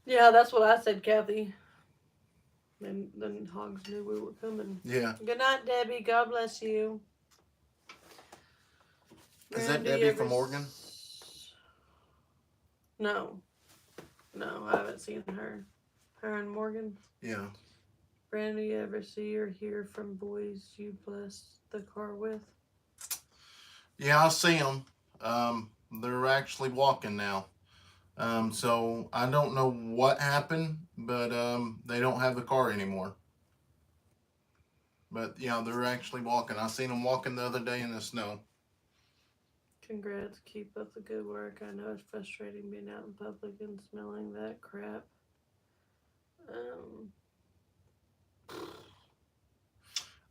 Yeah, that's what I said, Kathy. And then hogs knew we were coming. Yeah. Good night, Debbie. God bless you. Is that Debbie from Oregon? No. No, I haven't seen her. Her and Morgan. Yeah. Brandon, do you ever see or hear from boys you bless the car with? Yeah, I see them. They're actually walking now. So I don't know what happened, but they don't have the car anymore. But yeah, they're actually walking. I seen them walking the other day in the snow. Congrats. Keep up the good work. I know it's frustrating being out in public and smelling that crap.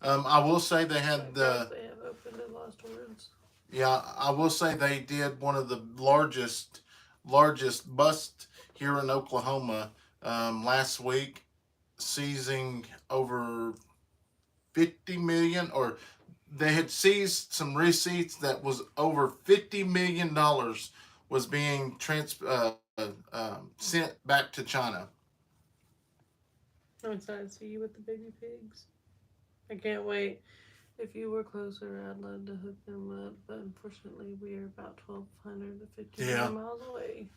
I will say they had the. They have opened and lost words. Yeah, I will say they did one of the largest busts here in Oklahoma last week, seizing over 50 million, or they had seized some receipts that was over $50 million was being sent back to China. I'm excited to see you with the baby pigs. I can't wait. If you were closer, I'd love to hook them up, but unfortunately, we are about 1,200 to 1,500 miles away.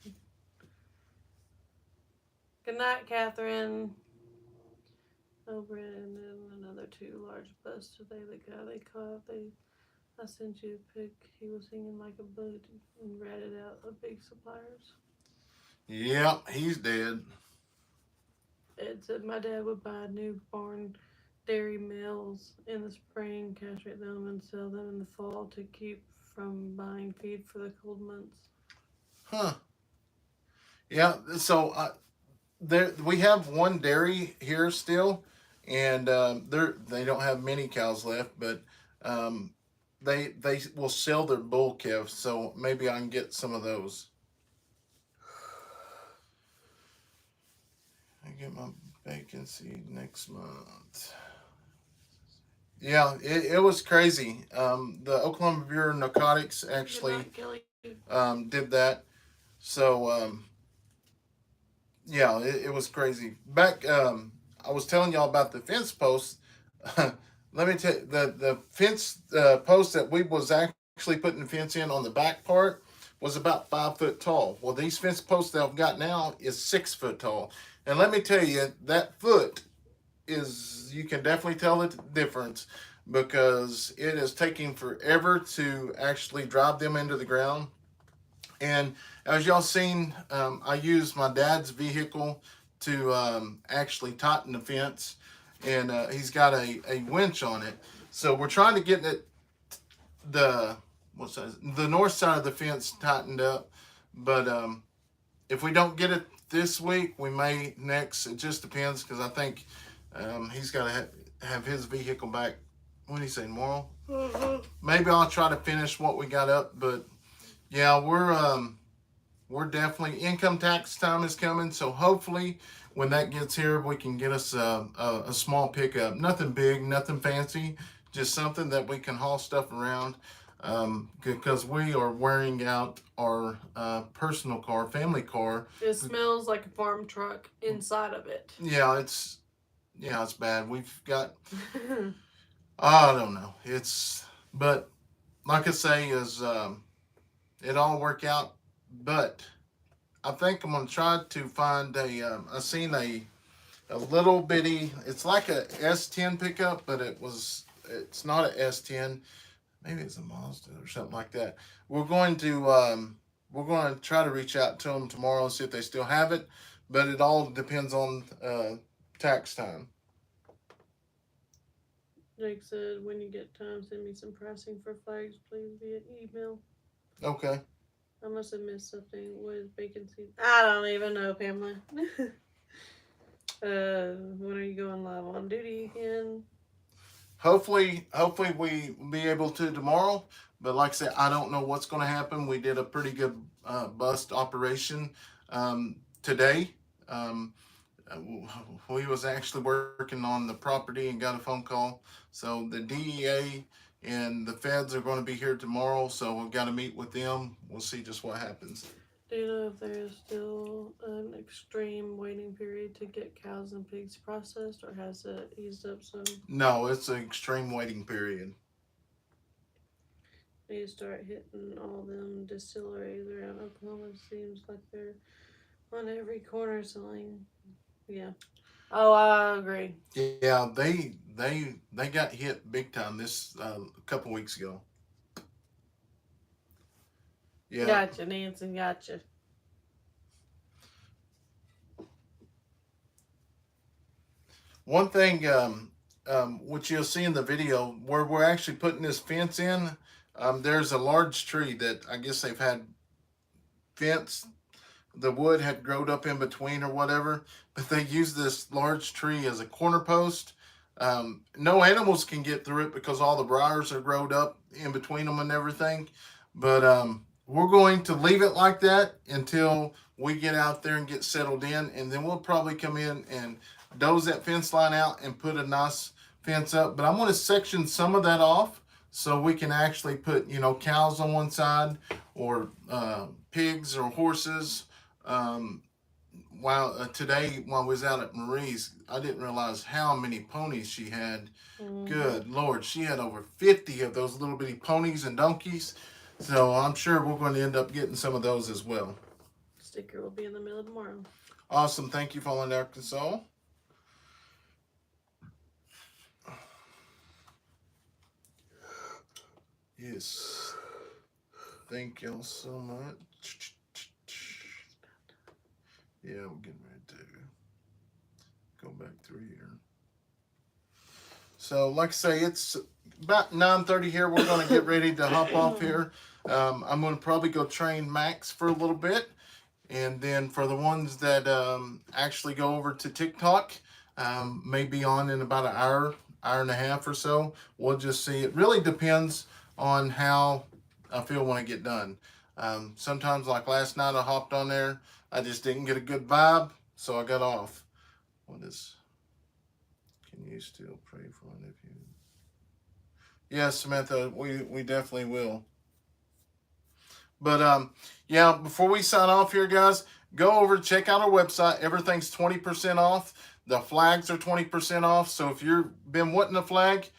Good night, Catherine. Oh, Brandon, and then another 2 large busts today. The guy they caught, I sent you a pic. He was singing like a bug and ratted out the big suppliers. Yep, he's dead. Ed said my dad would buy newborn dairy males in the spring, castrate them, and sell them in the fall to keep from buying feed for the cold months. Huh. Yeah, so we have one dairy here still, and they don't have many cows left, but they will sell their bull calves, so maybe I can get some of those. I get my bacon seed next month. Yeah, it was crazy. The Oklahoma Bureau of Narcotics actually Good night, Kelly. did that. So yeah, it was crazy. Back, I was telling y'all about the fence posts. Let me tell you, the fence post that we was actually putting the fence in on the back part was about 5 foot tall. Well, these fence posts that I've got now is 6 foot tall. And let me tell you, that foot is, you can definitely tell the difference because it is taking forever to actually drive them into the ground. And as y'all seen, I used my dad's vehicle to actually tighten the fence, and he's got a winch on it. So we're trying to get it the the north side of the fence tightened up, but if we don't get it this week, we may next. It just depends because I think he's got to have his vehicle back. What do you say, tomorrow? Maybe I'll try to finish what we got up, but yeah, we're definitely, income tax time is coming, so hopefully when that gets here, we can get us a small pickup. Nothing big, nothing fancy, just something that we can haul stuff around. Because we are wearing out our personal car, family car. It smells like a farm truck inside of it. Yeah, it's bad. We've got, I don't know. But like I say, it all work out. But I think I'm gonna try to find I seen a little bitty. It's like a S10 pickup, but it's not a S10. Maybe it's a Mazda or something like that. We're going to try to reach out to them tomorrow and see if they still have it. But it all depends on tax time. Jake said, when you get time, send me some pricing for flags, please, via email. Okay. I must have missed something. What is vacancy? I don't even know, Pamela. When are you going live on duty again? Hopefully we will be able to tomorrow. But like I said, I don't know what's going to happen. We did a pretty good bust operation today. We was actually working on the property and got a phone call. So the DEA and the feds are going to be here tomorrow. So we've got to meet with them. We'll see just what happens. Do you know if there is still an extreme waiting period to get cows and pigs processed, or has it eased up some? No, it's an extreme waiting period. Need to start hitting all them distilleries around Oklahoma. It seems like they're on every corner selling. Yeah. Oh, I agree. Yeah, they got hit big time this a couple weeks ago. Yeah. Gotcha, Nancy. Gotcha. One thing, which you'll see in the video, where we're actually putting this fence in, there's a large tree that I guess they've had fence. The wood had grown up in between or whatever, but they use this large tree as a corner post. No animals can get through it because all the briars are grown up in between them and everything. But we're going to leave it like that until we get out there and get settled in, and then we'll probably come in and doze that fence line out and put a nice fence up. But I'm going to section some of that off so we can actually put, cows on one side or pigs or horses. Today while I was out at Marie's, I didn't realize how many ponies she had. Good Lord, she had over 50 of those little bitty ponies and donkeys. So I'm sure we're going to end up getting some of those as well. Sticker will be in the mail tomorrow. Awesome. Thank you for all in Arkansas. Yes. Thank y'all so much. Yeah, we're getting ready to go back through here. So, like I say, it's about 9:30 here. We're going to get ready to hop off here. I'm going to probably go train Max for a little bit. And then for the ones that actually go over to TikTok, maybe on in about an hour and a half or so. We'll just see. It really depends on how I feel when I get done. Sometimes, like last night, I hopped on there. I just didn't get a good vibe, so I got off. Can you still pray for one if you? Yes, Samantha, we definitely will. But yeah, before we sign off here, guys, go over, check out our website. Everything's 20% off. The flags are 20% off. So if you've been wanting a flag,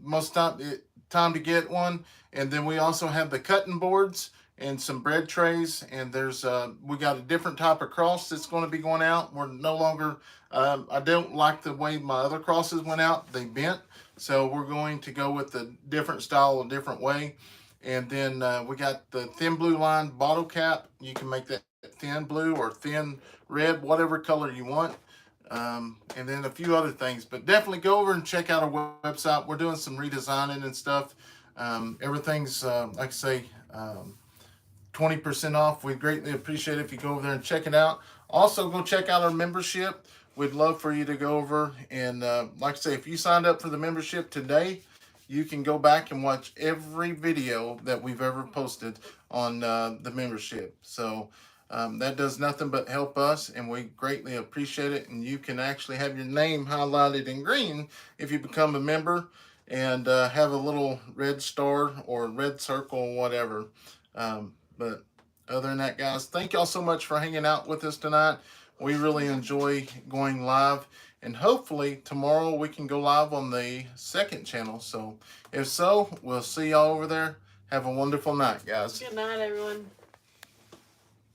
most time to get one. And then we also have the cutting boards and some bread trays. And there's we got a different type of cross that's going to be going out. We're no longer. I don't like the way my other crosses went out. They bent. So we're going to go with a different style, a different way. And then we got the thin blue line bottle cap. You can make that thin blue or thin red, whatever color you want. And then a few other things. But definitely go over and check out our website. We're doing some redesigning and stuff. Everything's, like I say, 20% off. We greatly appreciate it if you go over there and check it out. Also, go check out our membership. We'd love for you to go over. And like I say, if you signed up for the membership today, you can go back and watch every video that we've ever posted on the membership. So that does nothing but help us, and we greatly appreciate it. And you can actually have your name highlighted in green if you become a member, and have a little red star or red circle or whatever. But other than that, guys, thank y'all so much for hanging out with us tonight. We really enjoy going live. And hopefully tomorrow we can go live on the second channel. So if so, we'll see y'all over there. Have a wonderful night, guys. Good night, everyone.